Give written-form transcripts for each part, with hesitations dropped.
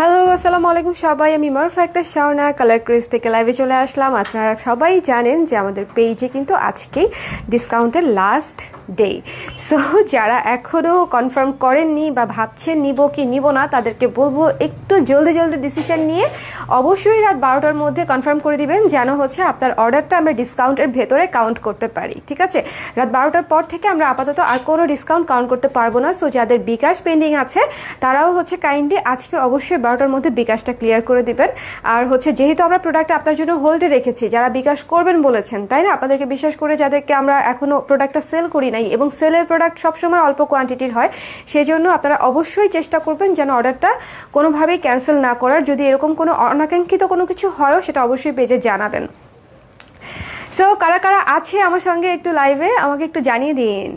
Hello, আসসালামু আলাইকুম সবাই। আমি মারুফা আক্তার শাওনা কালার ক্রেজ থেকে লাইভে চলে আসলাম। আপনারা সবাই জানেন যে আমাদের পেজে কিন্তু আজকেই ডিসকাউন্টের লাস্ট ডে। সো যারা এখনও কনফার্ম করেননি বা ভাবছেন নিব কি নিব না, তাদেরকে বলবো একটু জলদি জলদি ডিসিশন নিয়ে অবশ্যই রাত 12টার মধ্যে কনফার্ম করে দিবেন, যেন হচ্ছে আপনার অর্ডারটা আমরা ডিসকাউন্টের ভেতরে কাউন্ট করতে পারি। ঠিক আছে, রাত 12টার পর থেকে আমরা আপাতত আর কোনো ডিসকাউন্ট কাউন্ট করতে পারবো না। সো যাদের বিকাশ পেন্ডিং আছে তারাও হচ্ছে কাইন্ডলি আজকে অবশ্যই 12টার মধ্যে বিকাশটা ক্লিয়ার করে দিবেন। আর হচ্ছে যেহেতু আমরা প্রোডাক্টটা আপনার জন্য হোল্ডে রেখেছি, যারা বিকাশ করবেন বলেছেন, তাই না, আপনাদেরকে বিশ্বাস করে যাদেরকে আমরা এখনো প্রোডাক্টটা সেল করি নাই, এবং সেলের প্রোডাক্ট সবসময় অল্প কোয়ান্টিটির হয়, সেজন্য আপনারা অবশ্যই চেষ্টা করবেন যেন অর্ডারটা কোনোভাবেই ক্যান্সেল না করার। যদি এরকম কোনো অনাকাঙ্ক্ষিত কোনো কিছু হয়ও সেটা অবশ্যই পেজে জানাবেন। সো কারা কারা আছে আমার সঙ্গে একটু লাইভে আমাকে একটু জানিয়ে দিন।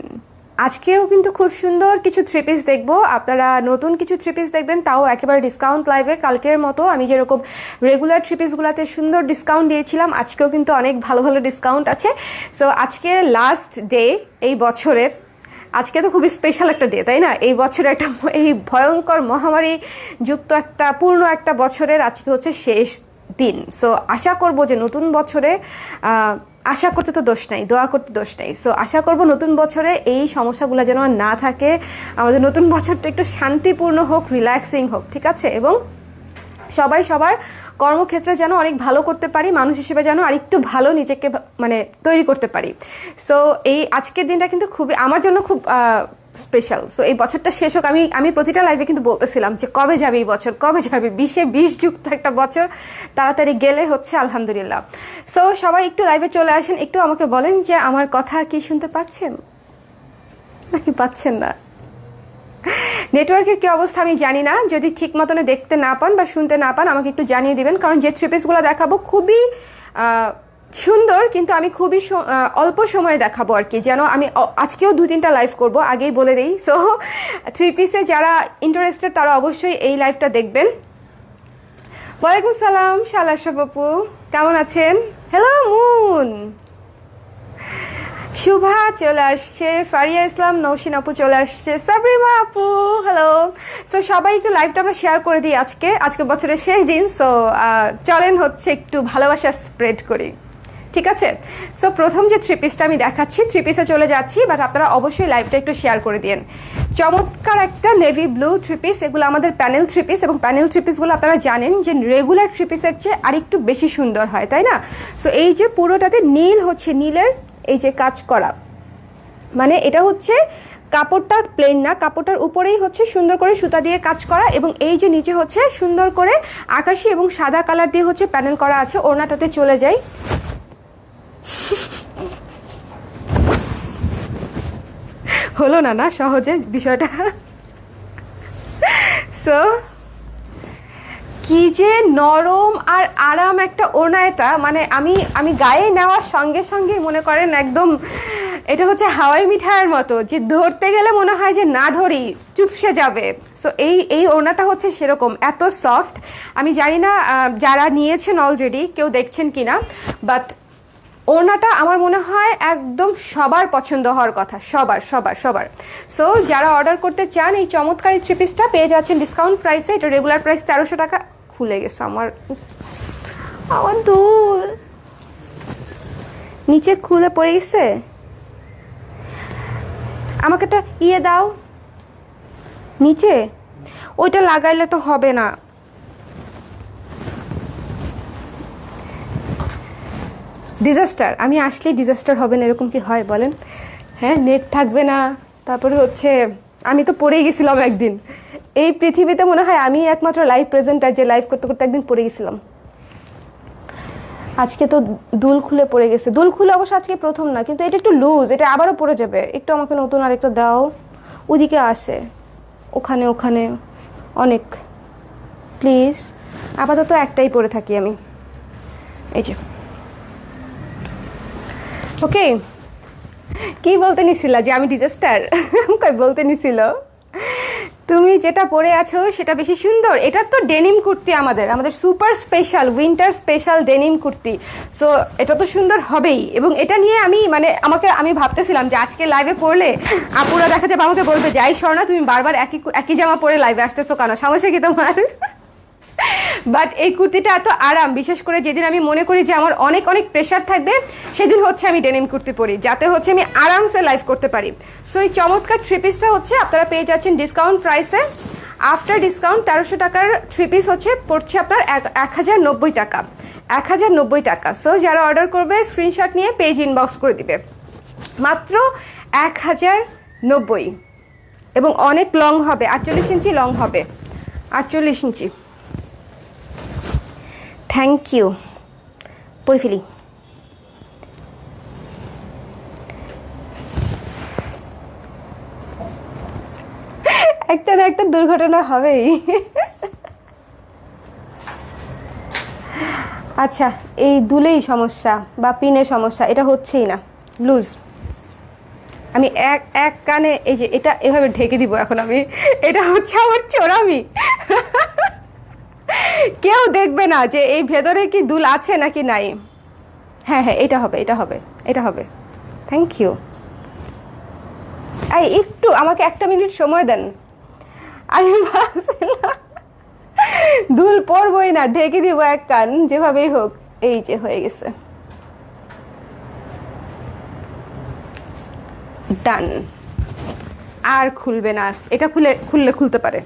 আজকেও কিন্তু খুব সুন্দর কিছু থ্রি পিস দেখবো, আপনারা নতুন কিছু থ্রি পিস দেখবেন, তাও একেবারে ডিসকাউন্ট লাইভে। কালকের মতো আমি যেরকম রেগুলার থ্রি পিসগুলোতে সুন্দর ডিসকাউন্ট দিয়েছিলাম, আজকেও কিন্তু অনেক ভালো ভালো ডিসকাউন্ট আছে। সো আজকে লাস্ট ডে এই বছরের, আজকে তো খুবই স্পেশাল একটা ডে, তাই না? এই বছরে একটা, এই ভয়ঙ্কর মহামারী যুক্ত একটা পূর্ণ একটা বছরের আজকে হচ্ছে শেষ দিন। সো আশা করব যে নতুন বছরে, আশা করতে তো দোষ নাই, দোয়া করতে দোষ নাই। সো আশা করব নতুন বছরে এই সমস্যাগুলো যেন আর না থাকে, আমাদের নতুন বছরটা একটু শান্তিপূর্ণ হোক, রিল্যাক্সিং হোক, ঠিক আছে? এবং সবাই সবার কর্মক্ষেত্রে যেন অনেক ভালো করতে পারি, মানুষ হিসেবে যেন আরেকটু ভালো নিজেকে মানে তৈরি করতে পারি। সো এই আজকের দিনটা কিন্তু খুবই আমার জন্য খুব স্পেশাল। সো এই বছরটা শেষ হোক। আমি প্রতিটা লাইভে কিন্তু বলতেছিলাম যে কবে যাবে এই বছর, কবে যাবে, 20-20 যুক্ত একটা বছর তাড়াতাড়ি গেলে হচ্ছে আলহামদুলিল্লাহ। সো সবাই একটু লাইভে চলে আসেন, একটু আমাকে বলেন যে আমার কথা কি শুনতে পাচ্ছেন নাকি পাচ্ছেন না। নেটওয়ার্কের কি অবস্থা আমি জানি না, যদি ঠিক মতনে দেখতে না পান বা শুনতে না পান আমাকে একটু জানিয়ে দিবেন, কারণ যে থ্রি পিসগুলো দেখাবো খুবই সুন্দর, কিন্তু আমি খুবই অল্প সময়ে দেখাবো আর কি, যেন আমি আজকেও 2-3টা লাইভ করব, আগেই বলে দিই। সো থ্রি পিসে যারা ইন্টারেস্টেড তারা অবশ্যই এই লাইভটা দেখবেন। ওয়ালাইকুম সালাম শালা আপু, কেমন আছেন? হ্যালো মুন, শুভা চলে আসছে, ফারিয়া ইসলাম, নৌশিন আপু চলে আসছে, সাবরিমা আপু হ্যালো। সো সবাই একটু লাইভটা আমরা শেয়ার করে দিই। আজকে বছরের শেষ দিন। সো চলেন হচ্ছে একটু ভালোবাসা স্প্রেড করি, ঠিক আছে? সো প্রথম যে থ্রি পিসটা আমি দেখাচ্ছি, থ্রি পিসে চলে যাচ্ছি, বাট আপনারা অবশ্যই লাইভটা একটু শেয়ার করে দিন। চমৎকার একটা নেভি ব্লু থ্রি পিস, এগুলো আমাদের প্যানেল থ্রি পিস, এবং প্যানেল থ্রি পিসগুলো আপনারা জানেন যে রেগুলার থ্রি পিসের চেয়ে আরেকটু বেশি সুন্দর হয়, তাই না? সো এই যে পুরোটাতে নীল, হচ্ছে নীলের এই যে কাজ করা, মানে এটা হচ্ছে কাপড়টা প্লেন না, কাপড়টার উপরেই হচ্ছে সুন্দর করে সুতা দিয়ে কাজ করা, এবং এই যে নিচে হচ্ছে সুন্দর করে আকাশি এবং সাদা কালার দিয়ে হচ্ছে প্যানেল করা আছে। ওড়নাটাতে চলে যাই, হলো না না সহজে বিষয়টা। সো কি যে নরম আর আরাম একটা ওড়না এটা, মানে আমি গায়ে নেওয়ার সঙ্গে সঙ্গে মনে করেন একদম এটা হচ্ছে হাওয়াই মিঠাইয়ের মতো, যে ধরতে গেলে মনে হয় যে না ধরি চুপসে যাবে। সো এই ওড়নাটা হচ্ছে সেরকম, এত সফট। আমি জানি না যারা নিয়েছেন অলরেডি কেউ দেখছেন কিনা, বাট ওড়নাটা আমার মনে হয় একদম সবার পছন্দ হওয়ার কথা, সবার সবার সবার। সো যারা অর্ডার করতে চান এই চমৎকার থ্রি পিসটা পেয়ে যাচ্ছেন ডিসকাউন্ট প্রাইসে। এটা রেগুলার প্রাইস 1300 টাকা। খুলে গেছে আমার দুল, নিচে খুলে পড়ে গেছে। আমাকে একটা ইয়ে দাও নিচে, ওইটা লাগাইলে তো হবে না। ডিজাস্টার, আমি আসলেই ডিজাস্টার হবে না, এরকম কি হয় বলেন? হ্যাঁ, নেট থাকবে না, তারপরে হচ্ছে আমি তো পড়েই গেছিলাম একদিন। এই পৃথিবীতে মনে হয় আমি একমাত্র লাইভ প্রেজেন্টার যে লাইভ করতে করতে একদিন পড়ে গেছিলাম। আজকে তো দুল খুলে পড়ে গেছে। দুল খুলে অবশ্য আজকে প্রথম না, কিন্তু এটা একটু লুজ, এটা আবারও পড়ে যাবে। একটু আমাকে নতুন আরেকটা দাও, ওদিকে আসে, ওখানে ওখানে অনেক, প্লিজ। আপাতত একটাই পরে থাকি আমি, এই যে। ওকে, কি বলতে নিছিল যে আমি ডিজাস্টার? কই বলতে নিছিল তুমি যেটা পরে আছো সেটা বেশি সুন্দর। এটা তো ডেনিম কুর্তি, আমাদের super special winter special denim kurti. So এটা তো সুন্দর হবেই, এবং এটা নিয়ে আমি ভাবতেছিলাম যে আজকে লাইভে পড়লে আপুরা দেখা যাবে আমাকে বলবে যে আই স্বর্ণা তুমি বারবার একই জামা পরে লাইভে আসতেছো কেন, সমস্যা কি তোমার? বাট এই কুর্তিটা এত আরাম, বিশেষ করে যেদিন আমি মনে করি যে আমার অনেক অনেক প্রেশার থাকবে সেদিন হচ্ছে আমি ডেনিম কুর্তি পরি, যাতে হচ্ছে আমি আরামসে লাইভ করতে পারি। সো এই চমৎকার থ্রি পিসটা হচ্ছে আপনারা পেয়ে যাচ্ছেন ডিসকাউন্ট প্রাইসে। আফটার ডিসকাউন্ট 1300 টাকার থ্রি পিস হচ্ছে পড়ছে আপনার 1090 টাকা, 1090 টাকা। সো যারা অর্ডার করবে স্ক্রিনশট নিয়ে পেজ ইনবক্স করে দিবে, মাত্র 1090। এবং অনেক লং হবে, 48 ইঞ্চি লং হবে, 48 ইঞ্চি। থ্যাংক ইউ, পরে ফেলি। একটা না একটা দুর্ঘটনা হবেই। আচ্ছা, এই দুলেই সমস্যা বা পিনের সমস্যা, এটা হচ্ছেই না, লুজ। আমি এক কানে এই যে এটা এভাবে ঢেকে দিব এখন আমি, এটা হচ্ছে আমার চোরামি। কেউ দেখবে না যে এই ভেতরে কি দুল আছে নাকি নাই। হ্যাঁ হ্যাঁ, এটা হবে, এটা হবে, এটা হবে। Thank you. এই একটু আমাকে 1 মিনিট সময় দেন। আমি ভাবছিলাম দুল পরবই না, ঢেকে দিব এক কান যেভাবেই হোক। এই যে হয়ে গেছে, ডান। আর খুলবে না, এটা খুললে খুলতে পারে,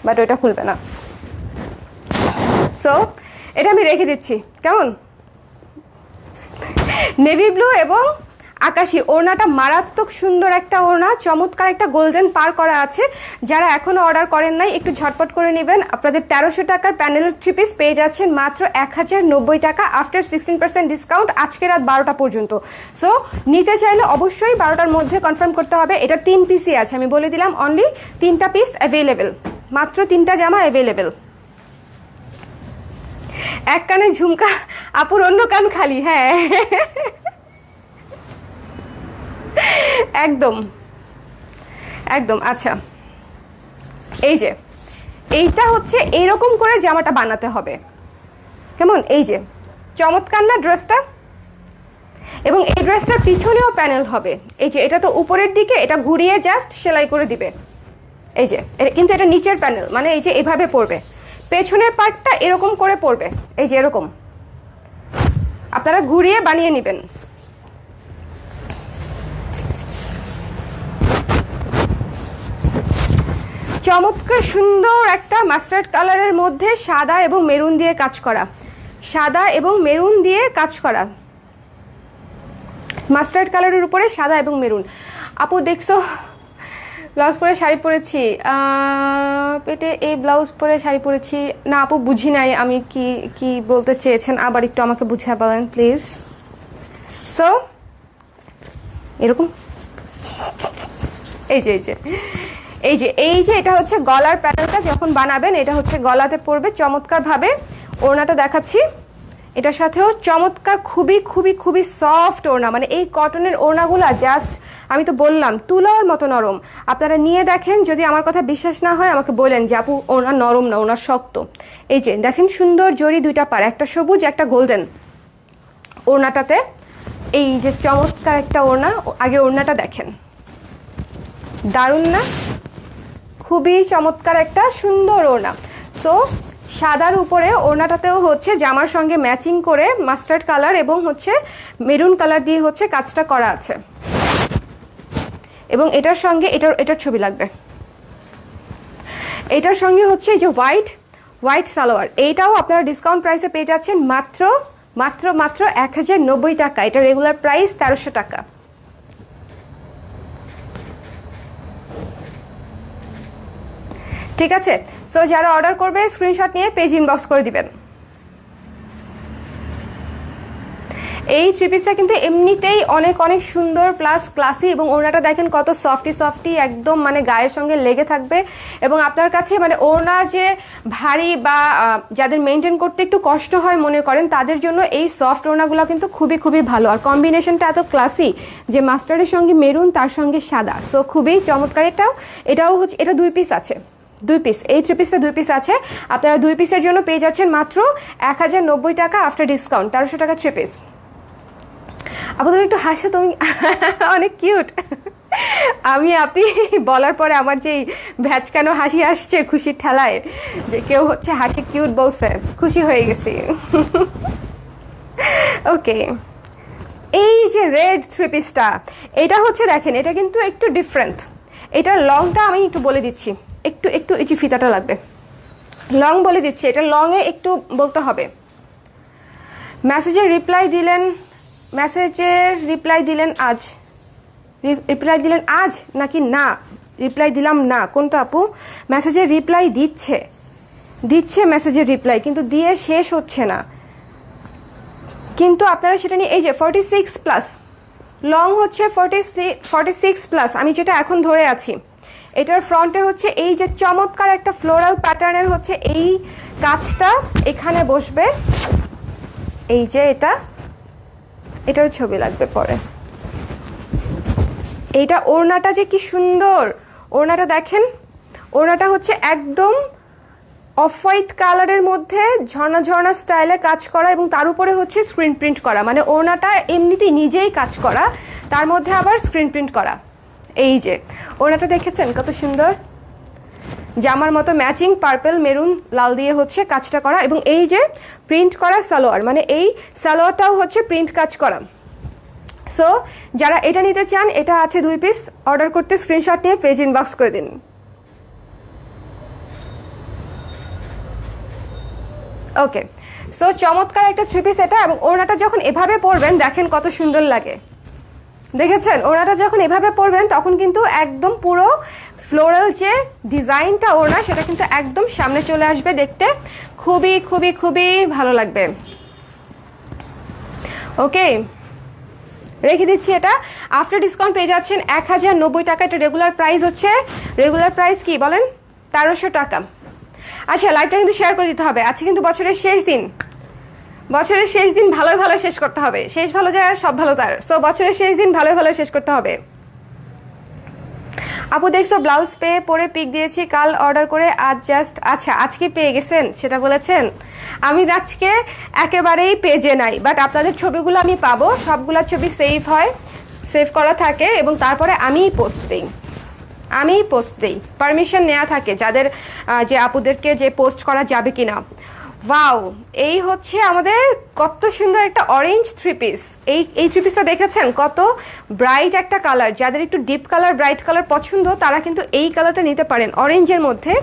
বাট ওটা খুলবে না। সো এটা আমি রেখে দিচ্ছি, কেমন? নেভি ব্লু এবং আকাশি ওড়নাটা মারাত্মক সুন্দর একটা ওড়না, চমৎকার একটা গোল্ডেন পার করা আছে। যারা এখনো অর্ডার করেন নাই একটু ঝটপট করে নেবেন। আপনাদের 1300 টাকার প্যানেলের থ্রি পিস পেয়ে যাচ্ছেন মাত্র 1090 টাকা আফটার 16% ডিসকাউন্ট, আজকে রাত 12টা পর্যন্ত। সো নিতে চাইলে অবশ্যই 12টার মধ্যে কনফার্ম করতে হবে। এটা 3 পিসই আছে, আমি বলে দিলাম, অনলি 3টা পিস অ্যাভেলেবেল, মাত্র 3টা জামা অ্যাভেলেবেল। এক কানে ঝুমকা, আপুর অন্য কান খালি। হ্যাঁ একদম একদম। আচ্ছা, এই যে এইটা হচ্ছে এইরকম করে জামাটা বানাতে হবে, কেমন? এই যে চমৎকার না ড্রেসটা? এবং এই ড্রেসটার পিছনেও প্যানেল হবে। এই যে এটা তো উপরের দিকে, এটা ঘুরিয়ে জাস্ট সেলাই করে দিবে। এই যে কিন্তু এটা নিচের প্যানেল, মানে এই যে এভাবে পড়বে, পেছনের পার্টটা এরকম করে পড়বে। এই যে এরকম আপনারা ঘুরিয়ে বানিয়ে নেবেন। চমৎকার সুন্দর একটা মাস্টার্ড কালারের মধ্যে সাদা এবং মেরুন দিয়ে কাজ করা, সাদা এবং মেরুন দিয়ে কাজ করা, মাস্টার্ড কালারের উপরে সাদা এবং মেরুন। আপু দেখছো ব্লাউজ পরে শাড়ি পরেছি, পেটে এই ব্লাউজ পরে শাড়ি পরেছি না আপু, বুঝি নাই আমি কি কি বলতে চেয়েছেন, আবার একটু আমাকে বুঝিয়ে বলেন প্লিজ। সো এরকম এই যে এই যে এই যে এই যে এটা হচ্ছে গলার প্যানেলটা, যখন বানাবেন এটা হচ্ছে গলাতে পড়বে চমৎকার ভাবে। ওড়নাটা দেখাচ্ছি, এটার সাথেও চমৎকার, খুবই খুবই খুবই সফট ওড়না, মানে এই কটনের ওড়নাগুলা জাস্ট আমি তো বললাম তুলার মতো নরম। আপনারা নিয়ে দেখেন, যদি আমার কথা বিশ্বাস না হয় আমাকে বলেন যে আপু ওড়না নরম না, ওড়না শক্ত। এই যে দেখেন সুন্দর জরি দুইটা পার, একটা সবুজ একটা গোল্ডেন ওড়নাটাতে। এই যে চমৎকার একটা ওড়না, আগে ওড়নাটা দেখেন, দারুণ না? খুবই চমৎকার একটা সুন্দর ওড়না। সো সাদার উপরে ওড়নাটাতেও হচ্ছে জামার সঙ্গে ম্যাচিং করে মাস্টার্ড কালার এবং হচ্ছে মেরুন কালার দিয়ে হচ্ছে কাজটা করা আছে। এবং এটার সঙ্গে এটার ছবি লাগবে, এটার সঙ্গে হচ্ছে এই যে হোয়াইট সালোয়ার, এইটাও আপনারা ডিসকাউন্ট প্রাইসে পেয়ে যাচ্ছেন মাত্র মাত্র মাত্র 1090 টাকা। এটা রেগুলার প্রাইস 1300 টাকা। ঠিক আছে, সো যারা অর্ডার করবে স্ক্রিনশট নিয়ে পেজ ইনবক্স করে দিবেন। এই থ্রি পিসটা কিন্তু এমনিতেই অনেক অনেক সুন্দর প্লাস ক্লাসি, এবং ওড়নাটা দেখেন কত সফটি একদম, মানে গায়ের সঙ্গে লেগে থাকবে। এবং আপনার কাছে মানে ওড়না যে ভারী বা যাদের মেনটেন করতে একটু কষ্ট হয় মনে করেন, তাদের জন্য এই সফট ওড়নাগুলো কিন্তু খুবই খুবই ভালো। আর কম্বিনেশনটা এত ক্লাসি যে মাস্টার্ডের সঙ্গে মেরুন, তার সঙ্গে সাদা, সো খুবই চমৎকার। এটাও হচ্ছে, এটা 2 পিস আছে, 2 পিস, এই থ্রি পিসটা 2 পিস আছে। আপনারা 2 পিসের জন্য পেয়ে যাচ্ছেন মাত্র 1090 টাকা আফটার ডিসকাউন্ট, 1300 টাকা 3 পিস। আপু তুমি একটু হাসো, তুমি অনেক কিউট। আমি আপনি বলার পরে আমার যে ভ্যাচকানো হাসি আসছে খুশির ঠেলায়, যে কেউ হচ্ছে হাসি কিউট বলছে, খুশি হয়ে গেছি। ওকে, এই যে রেড থ্রি পিসটা, এটা হচ্ছে দেখেন, এটা কিন্তু একটু ডিফারেন্ট। এটার লংটা আমি একটু বলে দিচ্ছি, একটু একটু এই যে ফিতাটা লাগবে, লং বলে দিচ্ছি, এটা লংয়ে একটু বলতে হবে। মেসেজের রিপ্লাই দিলেন আজ, রিপ্লাই দিলেন আজ নাকি না রিপ্লাই দিলাম না, কোনটা আপু? মেসেজের রিপ্লাই দিচ্ছে মেসেজের রিপ্লাই, কিন্তু দিয়ে শেষ হচ্ছে না। কিন্তু আপনারা সেটা নিয়ে, এই যে 46+, লং হচ্ছে 46+, আমি যেটা এখন ধরে আছি, এটার ফ্রন্টে হচ্ছে এই যে চমৎকার একটা ফ্লোরাল প্যাটার্নের হচ্ছে এই কাজটা এখানে বসবে। এই যে এটার ছবি লাগবে পরে। এইটা ওড়নাটা যে কি সুন্দর, ওড়নাটা দেখেন, ওড়নাটা হচ্ছে একদম অফ হোয়াইট কালারের মধ্যে ঝর্ণা ঝর্ণা স্টাইলে কাজ করা, এবং তার উপরে হচ্ছে স্ক্রিন প্রিন্ট করা, মানে ওড়নাটা এমনিতেই নিজেই কাজ করা, তার মধ্যে আবার স্ক্রিন প্রিন্ট করা। এই যে ওড়নাটা দেখেছেন কত সুন্দর, জামার মতো ম্যাচিং পার্পল মেরুন লাল দিয়ে হচ্ছে কাজটা করা, এবং এই যে প্রিন্ট করা সালোয়ার, মানে এই সালোয়ারটাও হচ্ছে প্রিন্ট কাজ করা। সো যারা এটা নিতে চান, এটা আছে 2 পিস, অর্ডার করতে স্ক্রিনশট নিয়ে পেজ ইনবক্স করে দিন। ওকে, সো চমৎকার একটা 3 পিস এটা, এবং ওড়নাটা যখন এভাবে পরবেন দেখেন কত সুন্দর লাগে, দেখেছেন? ওড়নাটা যখন এভাবে পরবেন তখন কিন্তু একদম পুরো ফ্লোরাল যে ডিজাইনটা ওড়না, সেটা কিন্তু একদম সামনে চলে আসবে, দেখতে খুবই খুবই খুবই ভালো লাগবে। ওকে, রেখে দিচ্ছি এটা। আফটার ডিসকাউন্ট পেয়ে যাচ্ছেন 1090 টাকা। এটা রেগুলার প্রাইস কি বলেন? 1300 টাকা। আচ্ছা, লাইভটা কিন্তু শেয়ার করে দিতে হবে, আজকে কিন্তু বছরের শেষ দিন, ভালোই ভালো শেষ করতে হবে। শেষ ভালো যায় আর সব ভালো তার। সো বছরের শেষ দিন ভালোই ভালো শেষ করতে হবে। আপু দেখছো ব্লাউজ পেয়ে পরে পিক দিয়েছি, কাল অর্ডার করে আজ জাস্ট। আচ্ছা, আজকে পেয়ে গেছেন সেটা বলেছেন? আমি আজকে একেবারেই পেজে নাই, বাট আপনাদের ছবিগুলো আমি পাবো, সবগুলা ছবি সেভ করা থাকে, এবং তারপরে আমিই পোস্ট দিই, পারমিশন নেওয়া থাকে যাদের, যে আপুদেরকে যে পোস্ট করা যাবে কিনা। ওয়াও, এই হচ্ছে আমাদের কত সুন্দর একটা অরেঞ্জ 3 পিস। এই 3 পিসটা দেখেছেন কত ব্রাইট একটা কালার, যাদের একটু ডিপ কালার ব্রাইট কালার পছন্দ তারা কিন্তু এই কালারটা নিতে পারেন। অরেঞ্জের মধ্যে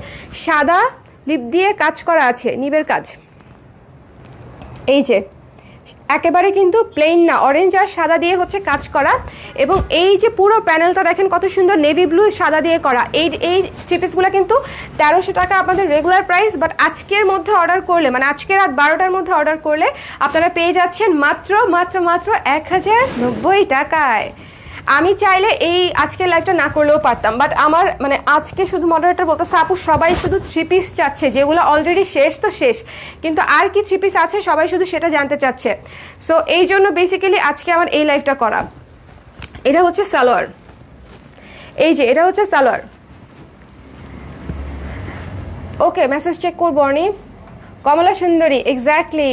সাদা লিপ দিয়ে কাজ করা আছে, নিবের কাজ। এই যে একেবারে কিন্তু প্লেন না, অরেঞ্জ আর সাদা দিয়ে হচ্ছে কাজ করা, এবং এই যে পুরো প্যানেলটা দেখেন কত সুন্দর নেভি ব্লু সাদা দিয়ে করা। এই 3 পিসগুলো কিন্তু 1300 টাকা আপনাদের রেগুলার প্রাইস, বাট আজকের মধ্যে অর্ডার করলে, মানে আজকে রাত 12টার মধ্যে অর্ডার করলে আপনারা পেয়ে যাচ্ছেন মাত্র 1090 টাকায়। আমি চাইলে এই আজকের লাইভটা না করলেও পারতাম, বাট আমার মানে আজকে শুধু মডারেটর বলতেছে আপু সবাই শুধু 3 পিস চাচ্ছে, যেগুলো অলরেডি শেষ তো শেষ, কিন্তু আর কি 3 পিস আছে সবাই শুধু সেটা জানতে চাচ্ছে। সো এই জন্য বেসিক্যালি আজকে আমার এই লাইভটা করা। এটা হচ্ছে সালোয়ার, এই যে এটা হচ্ছে সালোয়ার। ওকে, মেসেজ চেক করবো অর্নি। কমলা সুন্দরী, এক্স্যাক্টলি।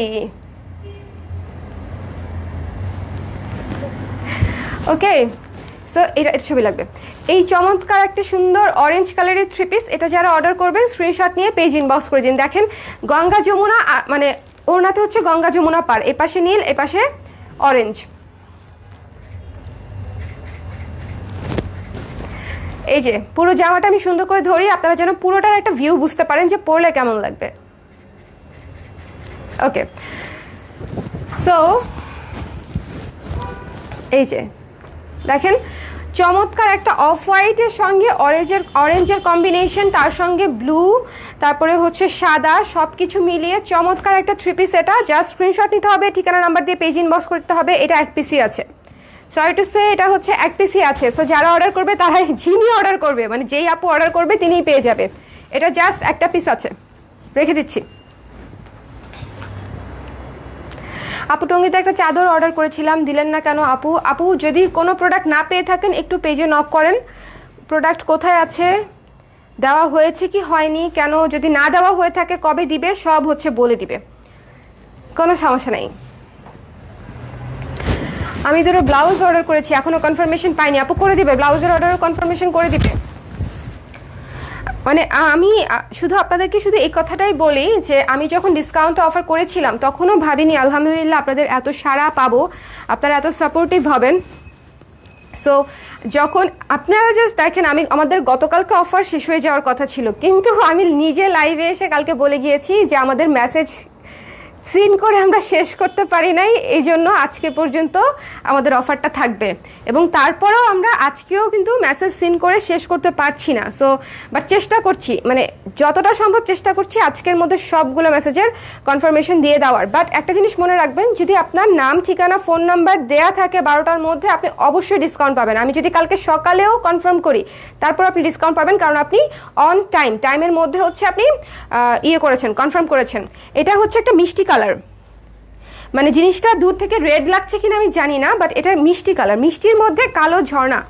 ওকে, সো এটা ছবি লাগবে। এই চমৎকার একটা সুন্দর অরেঞ্জ কালারের 3 পিস, এটা যারা অর্ডার করবেন স্ক্রিনশট নিয়ে পেজ ইনবক্স করে দিন। দেখেন গঙ্গা যমুনা, মানে ওড়নাতে হচ্ছে গঙ্গা যমুনা পার, এপাশে নীল এপাশে অরেঞ্জ। এই যে পুরো জামাটা আমি সুন্দর করে ধরি, আপনারা যেন পুরোটার একটা ভিউ বুঝতে পারেন যে পরলে কেমন লাগবে। ওকে, সো এই যে দেখেন চমৎকার একটা অফ হোয়াইটের সঙ্গে অরেঞ্জের কম্বিনেশন, তার সঙ্গে ব্লু, তারপরে হচ্ছে সাদা, সব কিছু মিলিয়ে চমৎকার একটা 3 পিস। এটা জাস্ট স্ক্রিনশট নিতে হবে, ঠিকানা নাম্বার দিয়ে পেজ ইনবক্স করতে হবে। এটা 1 পিসই আছে, সরি টু সে এটা হচ্ছে 1 পিসই আছে। সো যারা অর্ডার করবে তারাই, যিনি অর্ডার করবে মানে যেই আপু অর্ডার করবে তিনিই পেয়ে যাবে। এটা জাস্ট একটা পিস আছে, রেখে দিচ্ছি। আপু টঙ্গিতে একটা চাদর অর্ডার করেছিলাম, দিলেন না কেন আপু? আপু যদি কোনো প্রোডাক্ট না পেয়ে থাকেন একটু পেজে নক করেন, প্রোডাক্ট কোথায় আছে, দেওয়া হয়েছে কি হয়নি, কেন, যদি না দেওয়া হয়ে থাকে কবে দিবে, সব হচ্ছে বলে দিবে, কোনো সমস্যা নেই। আমি দুটো ব্লাউজ অর্ডার করেছি, এখনো কনফার্মেশন পাইনি। আপু করে দিবে, ব্লাউজের অর্ডার কনফার্মেশন করে দিবে। মানে আমি শুধু আপনাদেরকে শুধু এই কথাটাই বলি যে আমি যখন ডিসকাউন্ট অফার করেছিলাম তখনও ভাবিনি আলহামদুলিল্লাহ আপনাদের এত সাড়া পাবো, আপনারা এত সাপোর্টিভ হবেন। সো যখন আপনারা জাস্ট দেখেন, আমাদের গতকালকে অফার শেষ হয়ে যাওয়ার কথা ছিল, কিন্তু আমি নিজে লাইভে এসে কালকে বলে গিয়েছি যে আমাদের মেসেজ সিন করে আমরা শেষ করতে পারি নাই, এই জন্য আজকে পর্যন্ত আমাদের অফারটা থাকবে। এবং তারপরেও আমরা আজকেও কিন্তু মেসেজ সিন করে শেষ করতে পারছি না। সো বাট চেষ্টা করছি, মানে যতটা সম্ভব চেষ্টা করছি আজকের মধ্যে সবগুলো মেসেজের কনফার্মেশন দিয়ে দেওয়ার। বাট একটা জিনিস মনে রাখবেন, যদি আপনার নাম, ঠিকানা, ফোন নাম্বার দেয়া থাকে 12টার মধ্যে, আপনি অবশ্যই ডিসকাউন্ট পাবেন। আমি যদি কালকে সকালেও কনফার্ম করি তারপর আপনি ডিসকাউন্ট পাবেন, কারণ আপনি অন টাইমের মধ্যে হচ্ছে আপনি করেছেন, কনফার্ম করেছেন। এটা হচ্ছে একটা মিষ্টি কালার, মানে জিনিসটা দূর থেকে রেড লাগছে কিনা আমি জানি না, বাট এটা মিষ্টি কালার, মিষ্টির মধ্যে কালো ঝর্ণা,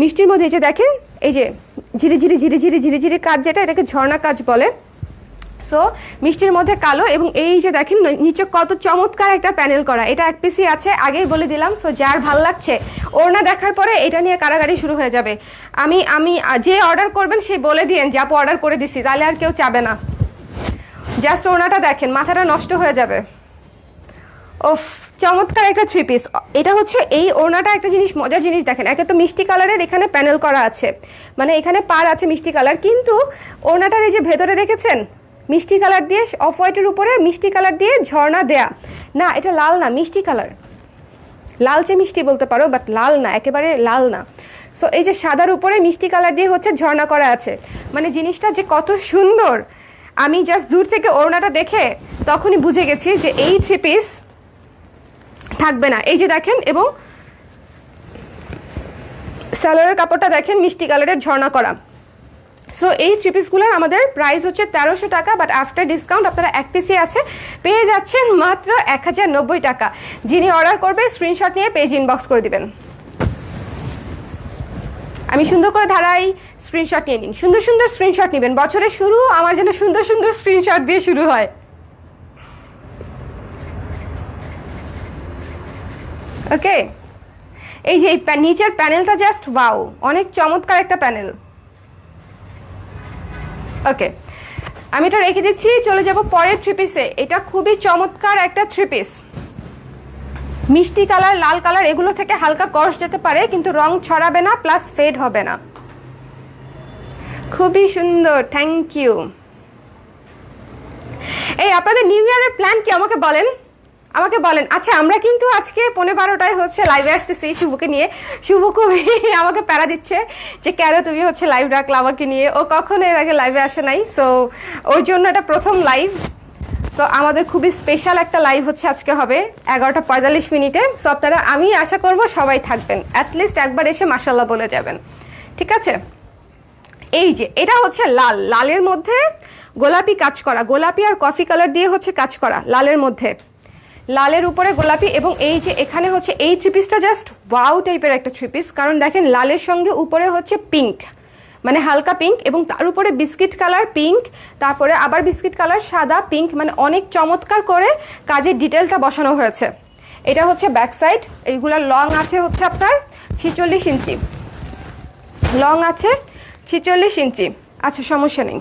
মিষ্টির মধ্যে এই যে দেখেন, এই যে ঝিরি ঝিরি ঝিরি ঝিরি ঝিরি ঝিরি কাজ, যেটা এটাকে ঝর্ণা কাজ বলে। সো মিষ্টির মধ্যে কালো, এবং এই যে দেখেন নিচে কত চমৎকার একটা প্যানেল করা, এটা এক পিসি আছে, আগেই বলে দিলাম। সো যার ভাল লাগছে ওড়না দেখার পরে এটা নিয়ে কারাগারি শুরু হয়ে যাবে। আমি যে অর্ডার করবেন সে বলে দিয়েন যে আপু অর্ডার করে দিছি, তাহলে আর কেউ চাবে না। জাস্ট ওড়নাটা দেখেন, মাথাটা নষ্ট হয়ে যাবে। ওফ, চমৎকার একটা 3 পিস। এটা হচ্ছে এই ওড়নাটা একটা জিনিস, মজার জিনিস দেখেন, একে তো মিষ্টি কালারের এখানে প্যানেল করা আছে, মানে এখানে পার আছে মিষ্টি কালার, কিন্তু ওড়নাটার এই যে ভেতরে দেখেছেন মিষ্টি কালার দিয়ে, অফ হোয়াইটের উপরে মিষ্টি কালার দিয়ে ঝর্ণা দেয়া। না, এটা লাল না, মিষ্টি কালার, লালচে মিষ্টি বলতে পারো, বাট লাল না, একেবারে লাল না। সো এই যে সাদার উপরে মিষ্টি কালার দিয়ে হচ্ছে ঝর্ণা করা আছে, মানে জিনিসটা যে কত সুন্দর। আমি জাস্ট দূর থেকে ওড়নাটা দেখে তখনই বুঝে গেছি যে এই 3 পিস থাকবে না। এই যে দেখেন, এবং সালোয়ারের কাপড়টা দেখেন মিষ্টি কালারের ঝর্ণা করা। সো এই 3 পিসগুলোর আমাদের প্রাইস হচ্ছে 1300 টাকা, বাট আফটার ডিসকাউন্ট আপনারা এক পিসই আছে পেয়ে যাচ্ছেন মাত্র 1090 টাকা। যিনি অর্ডার করবে স্ক্রিনশট নিয়ে পেজ ইনবক্স করে দিবেন। আমি সুন্দর করে ধারাই স্ক্রিনশট নিয়ে নিন, সুন্দর সুন্দর স্ক্রিনশট নেবেন। বছরের শুরু আমার যেন সুন্দর সুন্দর স্ক্রিনশট দিয়ে শুরু হয়। ওকে, এই যে নিচের প্যানেলটা জাস্ট ওয়াও, অনেক চমৎকার একটা প্যানেল। ওকে, আমি এটা রেখে দিচ্ছি, চলে যাব পরের 3 পিসে। এটা খুবই চমৎকার একটা 3 পিস, মিষ্টি কালার, লাল কালার, এগুলো থেকে হালকা কস যেতে পারে কিন্তু রং ছড়াবে না, প্লাস ফেড হবে না। খুবই সুন্দর, থ্যাংক ইউ। এই আপনাদের নিউ ইয়ারের প্ল্যান কি আমাকে বলেন, আমাকে বলেন। আচ্ছা, আমরা কিন্তু আজকে 11:15টায় হচ্ছে লাইভে আসতেছি শুভকে নিয়ে। শুভ খুবই আমাকে প্যারা দিচ্ছে যে কেন তুমি হচ্ছে লাইভ রাখলে আমাকে নিয়ে, ও কখনো এর আগে লাইভে আসে নাই। সো ওর জন্য এটা প্রথম লাইভ। তো আমাদের খুবই স্পেশাল একটা লাইভ হচ্ছে আজকে হবে 11:45 সো আপনারা, আমি আশা করব সবাই থাকবেন, অ্যাটলিস্ট একবার এসে মাশাল্লাহ বলে যাবেন, ঠিক আছে। এই যে এটা হচ্ছে লাল, লালের মধ্যে গোলাপি কাজ করা, গোলাপি আর কফি কালার দিয়ে হচ্ছে কাজ করা, লালের মধ্যে, লালের উপরে গোলাপি। এবং এই যে এখানে হচ্ছে এই 3 পিসটা জাস্ট ওয়াও টাইপের একটা 3 পিস, কারণ দেখেন লালের সঙ্গে উপরে হচ্ছে পিঙ্ক, মানে হালকা পিঙ্ক, এবং তার উপরে বিস্কিট কালার পিঙ্ক, তারপরে আবার বিস্কিট কালার, সাদা, পিঙ্ক, মানে অনেক চমৎকার করে কাজের ডিটেলটা বসানো হয়েছে। এটা হচ্ছে ব্যাক সাইড, এইগুলার লং আছে হচ্ছে আপনার 46 ইঞ্চি, লং আছে 46 ইঞ্চি। আচ্ছা, সমস্যা নেই।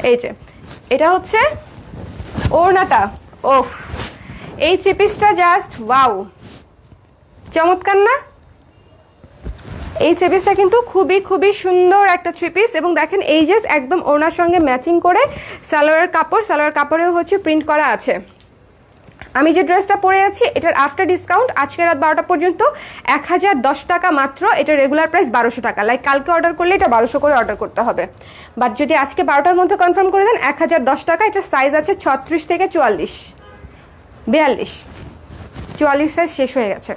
এই যে এটা হচ্ছে ওড়নাটা, ওফ, এই 3 পিসটা জাস্ট ওয়াও, চমৎকার না? এই 3 পিসটা কিন্তু খুবই খুবই সুন্দর একটা 3 পিস। এবং দেখেন এই যে একদম ওড়নার সঙ্গে ম্যাচিং করে সালোয়ারের কাপড়, সালোয়ার কাপড়েও হচ্ছে প্রিন্ট করা আছে। আমি যে ড্রেসটা পরে আছি এটার আফটার ডিসকাউন্ট আজকে রাত 12টা পর্যন্ত 1010 টাকা মাত্র। এটা রেগুলার প্রাইস 1200 টাকা। লাইক কালকে অর্ডার করলে এটা 1200 করে অর্ডার করতে হবে, বাট যদি আজকে 12টার মধ্যে কনফার্ম করে দেন 1010 টাকা। এটার সাইজ আছে 36 থেকে 44, 42, 44 সাইজ শেষ হয়ে গেছে।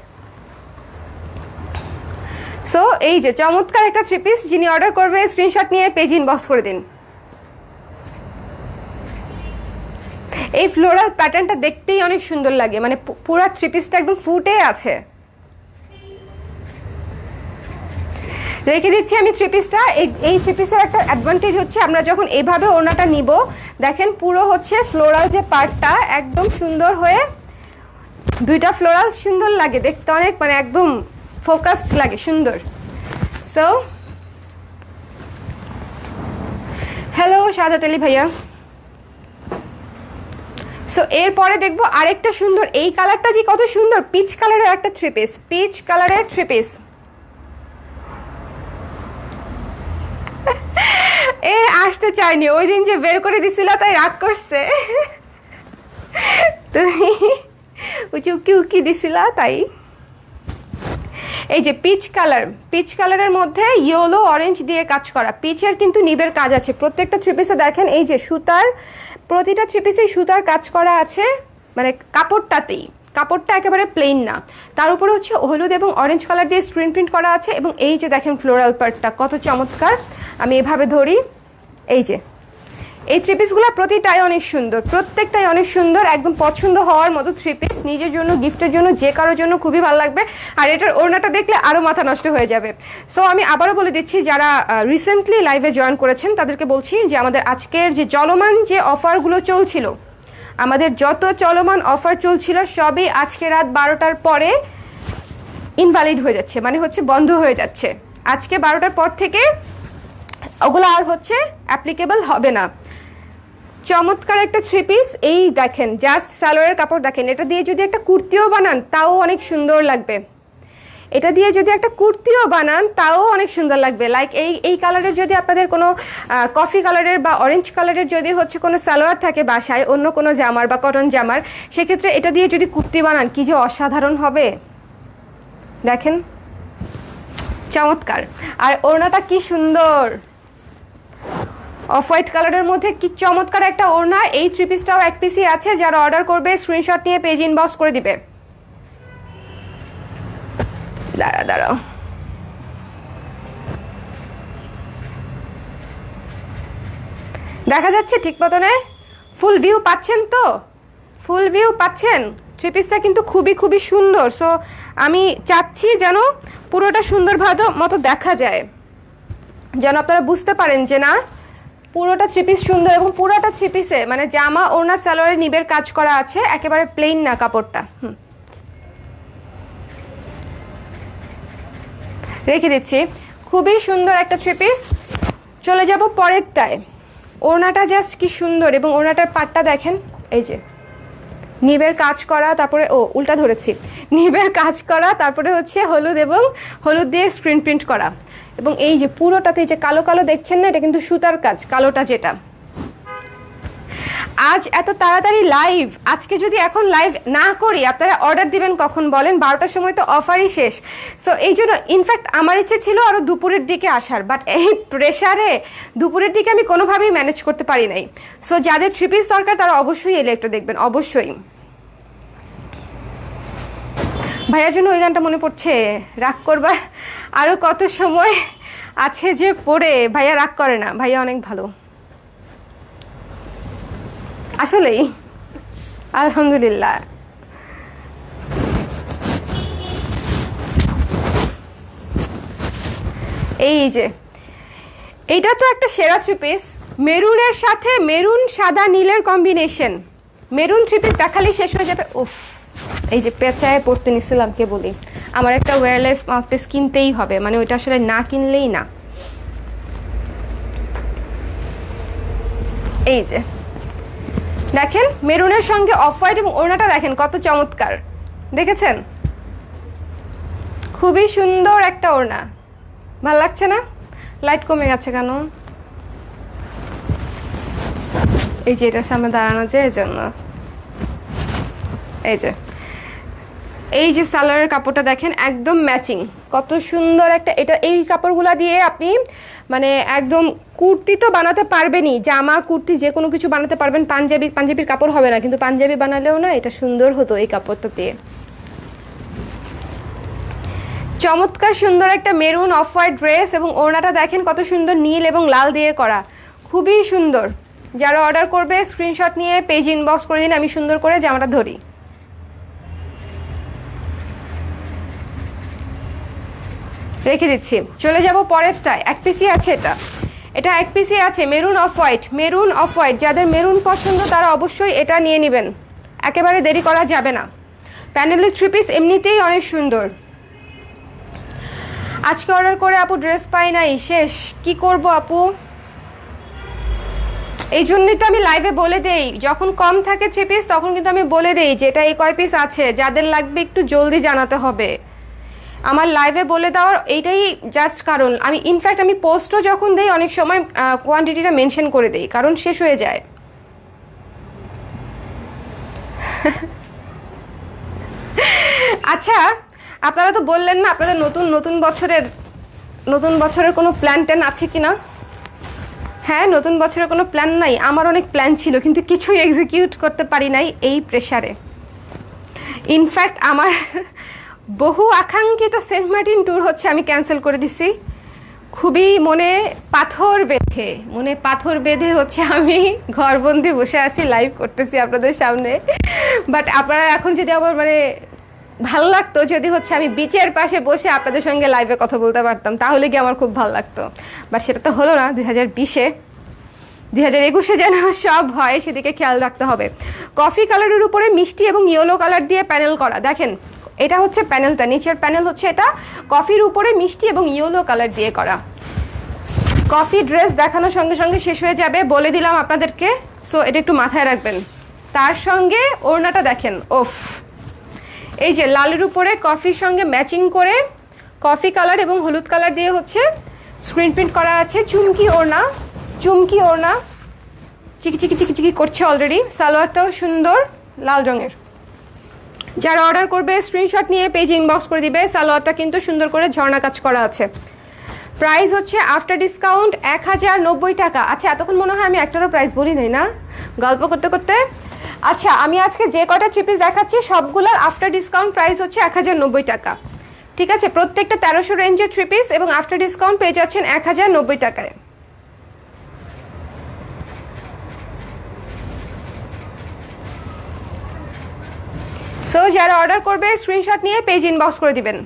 সো এই যে চমৎকার একটা 3 পিস, যিনি অর্ডার করবে স্ক্রিনশট নিয়ে পেজ ইনবক্স করে দিন। এই ফ্লোরাল প্যাটার্নটা দেখতেই অনেক সুন্দর লাগে, মানে পুরো 3 পিসটা একদম ফুটে আছে। রেখে দিচ্ছি আমি 3 পিসটা। এই 3 পিসের একটা অ্যাডভান্টেজ হচ্ছে আমরা যখন এইভাবে ওড়নাটা নিব, দেখেন পুরো হচ্ছে ফ্লোরাল যে পার্টটা একদম সুন্দর হয়ে দুইটা ফ্লোরাল সুন্দর লাগে দেখতে, অনেক মানে একদম ফোকাসড লাগে, সুন্দর। সো হ্যালো শাহাদাত আলী ভাইয়া। সো এরপরে দেখবো আরেকটা সুন্দর, এই কালারটা যে কত সুন্দর, পিচ কালারের একটা থ্রি পিস, পিচ কালারের থ্রি পিস। এ আসতে চাইনি, ওই দিন যে বের করে দিছিল তাই রাগ করছে। তুমি উকি উকি দিছিলা তাই। এই যে পিচ কালার, পিচ কালারের মধ্যে ইয়েলো অরেঞ্জ দিয়ে কাজ করা, পিচের কিন্তু নিবের কাজ আছে প্রত্যেকটা থ্রি পিসে। দেখেন এই যে সুতার, প্রতিটা থ্রি পিসে সুতার কাজ করা আছে, মানে কাপড়টাতেই, কাপড়টা একেবারে প্লেন না, তার উপরে হচ্ছে হলুদ এবং অরেঞ্জ কালার দিয়ে স্ক্রিন প্রিন্ট করা আছে। এবং এই যে দেখেন ফ্লোরাল পার্টটা কত চমৎকার, আমি এভাবে ধরি। এই যে এই থ্রি পিসগুলো প্রতিটাই অনেক সুন্দর, প্রত্যেকটাই অনেক সুন্দর, একদম পছন্দ হওয়ার মতো থ্রি পিস, নিজের জন্য, গিফটের জন্য, যে কারোর জন্য খুবই ভালো লাগবে। আর এটার ওড়নাটা দেখলে আরও মাথা নষ্ট হয়ে যাবে। সো আমি আবারও বলে দিচ্ছি, যারা রিসেন্টলি লাইভে জয়েন করেছেন তাদেরকে বলছি যে আমাদের আজকের যে চলমান যে অফারগুলো চলছিল, আমাদের যত চলমান অফার চলছিল সবই আজকে রাত 12টার পরে ইনভ্যালিড হয়ে যাচ্ছে, মানে হচ্ছে বন্ধ হয়ে যাচ্ছে। আজকে 12টার পর থেকে ওগুলো আর হচ্ছে অ্যাপ্লিকেবল হবে না। চমৎকার একটা থ্রি পিস, এই দেখেন জাস্ট সালোয়ারের কাপড় দেখেন, এটা দিয়ে যদি একটা কুর্তিও বানান তাও অনেক সুন্দর লাগবে, এটা দিয়ে যদি একটা কুর্তিও বানান তাও অনেক সুন্দর লাগবে। লাইক এই কালারের যদি আপনাদের কোনো কফি কালারের বা অরেঞ্জ কালারের যদি হচ্ছে কোনো সালোয়ার থাকে বাসায়, অন্য কোনো জামার বা কটন জামার, সেক্ষেত্রে এটা দিয়ে যদি কুর্তি বানান কি যে অসাধারণ হবে। দেখেন চমৎকার, আর ওড়নাটা কি সুন্দর, অফ হোয়াইট কালারের মধ্যে কি চমৎকার একটা ওড়না। এই থ্রি পিসটাও এক পিসই আছে, যারা অর্ডার করবে স্ক্রিনশট নিয়ে পেজ ইনবক্স করে দিবে। দাঁড়াও দেখা যাচ্ছে ঠিক মতনে? ফুল ভিউ পাচ্ছেন তো? ফুল ভিউ পাচ্ছেন? থ্রি পিসটা কিন্তু খুবই খুবই সুন্দর। সো আমি চাচ্ছি যেন পুরোটা সুন্দরভাবে মতো দেখা যায়, যেন আপনারা বুঝতে পারেন যে না পুরোটা থ্রি পিস সুন্দর। এবং পুরোটা থ্রি পিসে মানে জামা, ওড়না, সালোয়ারে নিবের কাজ করা আছে, একেবারে প্লেন না কাপড়টা। রেখে দিচ্ছি, খুবই সুন্দর একটা থ্রি পিস। চলে যাব পরেরটায়। ওড়নাটা জাস্ট কি সুন্দর, এবং ওড়নাটার পাটটা দেখেন, এই যে নিবের কাজ করা, তারপরে উল্টা ধরেছি, নিবের কাজ করা, তারপরে হচ্ছে হলুদ এবং হলুদ দিয়ে স্ক্রিন প্রিন্ট করা। এবং এই যে পুরোটাতে যে কালো কালো দেখছেন না, এটা কিন্তু সুতার কাজ, কালোটা যেটা। আজ এত তাড়াতাড়ি লাইভ, আজকে যদি এখন লাইভ না করি আপনারা অর্ডার দিবেন কখন বলেন? 12টার সময় তো অফারই শেষ। সো এই জন্য ইনফ্যাক্ট আমার ইচ্ছে ছিল আরও দুপুরের দিকে আসার, বাট এই প্রেশারে দুপুরের দিকে আমি কোনোভাবেই ম্যানেজ করতে পারি নাই। সো যাদের থ্রি পিস দরকার তারা অবশ্যই এই লাইভটা দেখবেন, অবশ্যই। ভাইয়ার জন্য ওই গানটা মনে পড়ছে, রাগ করবার আরও কত সময় আছে যে পড়ে। ভাইয়া রাগ করে না, ভাইয়া অনেক ভালো আসলেই, আলহামদুলিল্লাহ। এই যে এইটা তো একটা সেরা থ্রি পিস, মেরুনের সাথে মেরুন সাদা নীলের কম্বিনেশন। মেরুন থ্রি পিস দেখালেই শেষ হয়ে যাবে। উফ, এই যে পেঁচায় পড়তে নিছিলাম, কে বলি আমার একটা ওয়্যারলেস মাউথপিস কিনতেই হবে, মানে ওইটা আসলে না কিনলেই না। এই যে দেখেন মেরুনের সঙ্গে অফ হোয়াইট, এবং ওড়নাটা দেখেন কত চমৎকার, দেখেছেন? খুবই সুন্দর একটা ওড়না, ভাল লাগছে না? লাইট কমে গেছে কেন? এই যে এটার সামনে দাঁড়ানো যে, এই জন্য। এই যে সালোয়ারের কাপড়টা দেখেন একদম ম্যাচিং, কত সুন্দর একটা। এটা এই কাপড়গুলা দিয়ে আপনি মানে একদম কুর্তি তো বানাতে পারবেনই, জামা কুর্তি যে কোনো কিছু বানাতে পারবেন। পাঞ্জাবির কাপড় হবে না, কিন্তু পাঞ্জাবি বানালেও না এটা সুন্দর হতো এই কাপড়টা দিয়ে। চমৎকার সুন্দর একটা মেরুন অফ হোয়াইট ড্রেস, এবং ওড়নাটা দেখেন কত সুন্দর নীল এবং লাল দিয়ে করা, খুবই সুন্দর। যারা অর্ডার করবে স্ক্রিনশট নিয়ে পেজ ইনবক্স করে দিন, আমি সুন্দর করে জামাটা ধরি। রেখে দিচ্ছি, চলে যাব পরেরটায়। এক পিসি আছে, এটা এক পিসি আছে, maroon off white. Maroon off white, যাদের মেরুন পছন্দ তারা অবশ্যই এটা নিয়ে নেবেন, একেবারে দেরি করা যাবে না। প্যানেলের 3 পিস এমনিতেই অনেক সুন্দর। আজকে অর্ডার করে আপু ড্রেস পাই নাই, শেষ কি করব আপু? এই জন্যই তো আমি লাইভে বলে দেই, যখন কম থাকে 3 পিস তখন কিন্তু আমি বলে দেই যে এটা এই কয় পিস আছে, যাদের লাগবে একটু জলদি জানাতে হবে। আমার লাইভে বলে দেওয়ার এইটাই জাস্ট কারণ। আমি ইনফ্যাক্ট আমি পোস্টও যখন দেই অনেক সময় কোয়ান্টিটিটা মেনশন করে দেই, কারণ শেষ হয়ে যায়। আচ্ছা, আপনারা তো বললেন না আপনাদের নতুন বছরের কোনো প্ল্যান ট্যান আছে কি না? হ্যাঁ, নতুন বছরের কোনো প্ল্যান নাই। আমার অনেক প্ল্যান ছিল কিন্তু কিছুই এক্সিকিউট করতে পারি নাই এই প্রেসারে। ইনফ্যাক্ট আমার বহু আকাঙ্ক্ষিত সেন্ট মার্টিন ট্যুর হচ্ছে আমি ক্যান্সেল করে দিছি। খুবই মনে পাথর বেঁধে হচ্ছে আমি ঘরবন্দি বসে আছি, লাইভ করতেছি আপনাদের সামনে। বাট আপনারা এখন যদি আবার ভালো লাগতো যদি হচ্ছে আমি বিচের পাশে বসে আপনাদের সঙ্গে লাইভে কথা বলতে পারতাম, তাহলে কি আমার খুব ভালো লাগতো। বাট সেটা তো হলো না 2020-এ। 2021-এ যেন সব হয় সেদিকে খেয়াল রাখতে হবে। কফি কালারের উপরে মিষ্টি এবং ইয়েলো কালার দিয়ে প্যানেল করা, দেখেন এটা হচ্ছে প্যানেলটা, নিচের প্যানেল হচ্ছে এটা কফির উপরে মিষ্টি এবং ইয়েলো কালার দিয়ে করা। কফি ড্রেস দেখানোর সঙ্গে সঙ্গে শেষ হয়ে যাবে, বলে দিলাম আপনাদেরকে। সো এটা একটু মাথায় রাখবেন। তার সঙ্গে ওড়নাটা দেখেন, ওফ, এই যে লালের উপরে কফির সঙ্গে ম্যাচিং করে কফি কালার এবং হলুদ কালার দিয়ে হচ্ছে স্ক্রিন প্রিন্ট করা আছে। চুমকি ওড়না চিকি চিকি চিকি চিকি করছে অলরেডি। সালোয়ারটাও সুন্দর লাল রঙের। যারা অর্ডার করবে স্ক্রিনশট নিয়ে পেজ ইনবক্স করে দিবে। সালোয়ারটা কিন্তু সুন্দর করে ঝর্ণা কাজ করা আছে। প্রাইস হচ্ছে আফটার ডিসকাউন্ট 1090 টাকা। আচ্ছা, এতক্ষণ মনে হয় আমি একটারও প্রাইস বলি নাই না, গল্প করতে করতে। আচ্ছা, আমি আজকে যে কটা 3 পিস দেখাচ্ছি সবগুলোর আফটার ডিসকাউন্ট প্রাইস হচ্ছে 1090 টাকা। ঠিক আছে, প্রত্যেকটা 1300 রেঞ্জের 3 পিস এবং আফটার ডিসকাউন্ট পেয়ে যাচ্ছেন 1090 টাকায়। সো যারা অর্ডার করবে স্ক্রিনশট নিয়ে পেজ ইনবক্স করে দিবেন।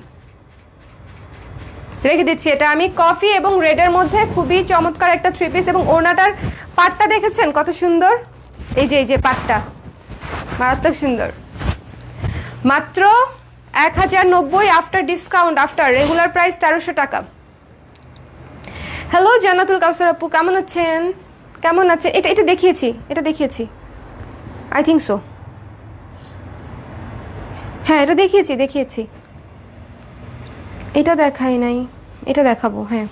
রেখে দিচ্ছি এটা আমি। কফি এবং রেডের মধ্যে খুবই চমৎকার একটা 3 পিস এবং ওড়নাটার পাটটা দেখেছেন কত সুন্দর। এই যে পাটটা মারাত্মক সুন্দর। মাত্র 1090 after discount, after regular price 1300 টাকা। হ্যালো জান্নাতুল কাউসার আপু, কেমন আছেন? কেমন আছে? এটা দেখিয়েছি আই থিঙ্ক সো। হ্যাঁ, এটা দেখিয়েছি। এটা দেখাই নাই, এটা দেখাবো। হ্যাঁ,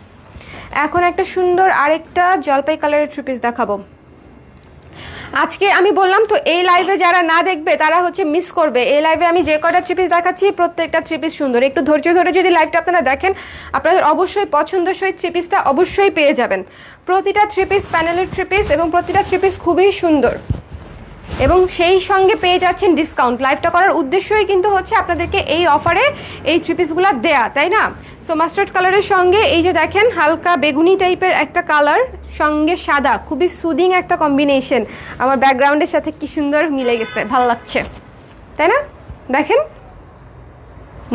এখন একটা সুন্দর আরেকটা জলপাই কালারের 3 পিস দেখাবো। আজকে আমি বললাম তো এই লাইভে যারা না দেখবে তারা হচ্ছে মিস করবে। এই লাইভে আমি যে কটা 3 পিস দেখাচ্ছি প্রত্যেকটা 3 পিস সুন্দর। একটু ধৈর্য ধরে যদি লাইভটা আপনারা দেখেন আপনাদের অবশ্যই পছন্দসই 3 পিসটা অবশ্যই পেয়ে যাবেন। প্রতিটা 3 পিস প্যানেলের 3 পিস এবং প্রতিটা 3 পিস খুবই সুন্দর এবং সেই সঙ্গে পেয়ে যাচ্ছেন ডিসকাউন্ট। লাইভটা করার উদ্দেশ্যই কিন্তু হচ্ছে আপনাদেরকে এই অফারে এই 3 পিসগুলো দেয়া, তাই না? সো মাস্টার্ড কালারের সঙ্গে এই যে দেখেন হালকা বেগুনি টাইপের একটা কালার, সঙ্গে সাদা, খুবই সুদিং একটা কম্বিনেশন। আমার ব্যাকগ্রাউন্ডের সাথে কি সুন্দর মিলে গেছে, ভালো লাগছে তাই না? দেখেন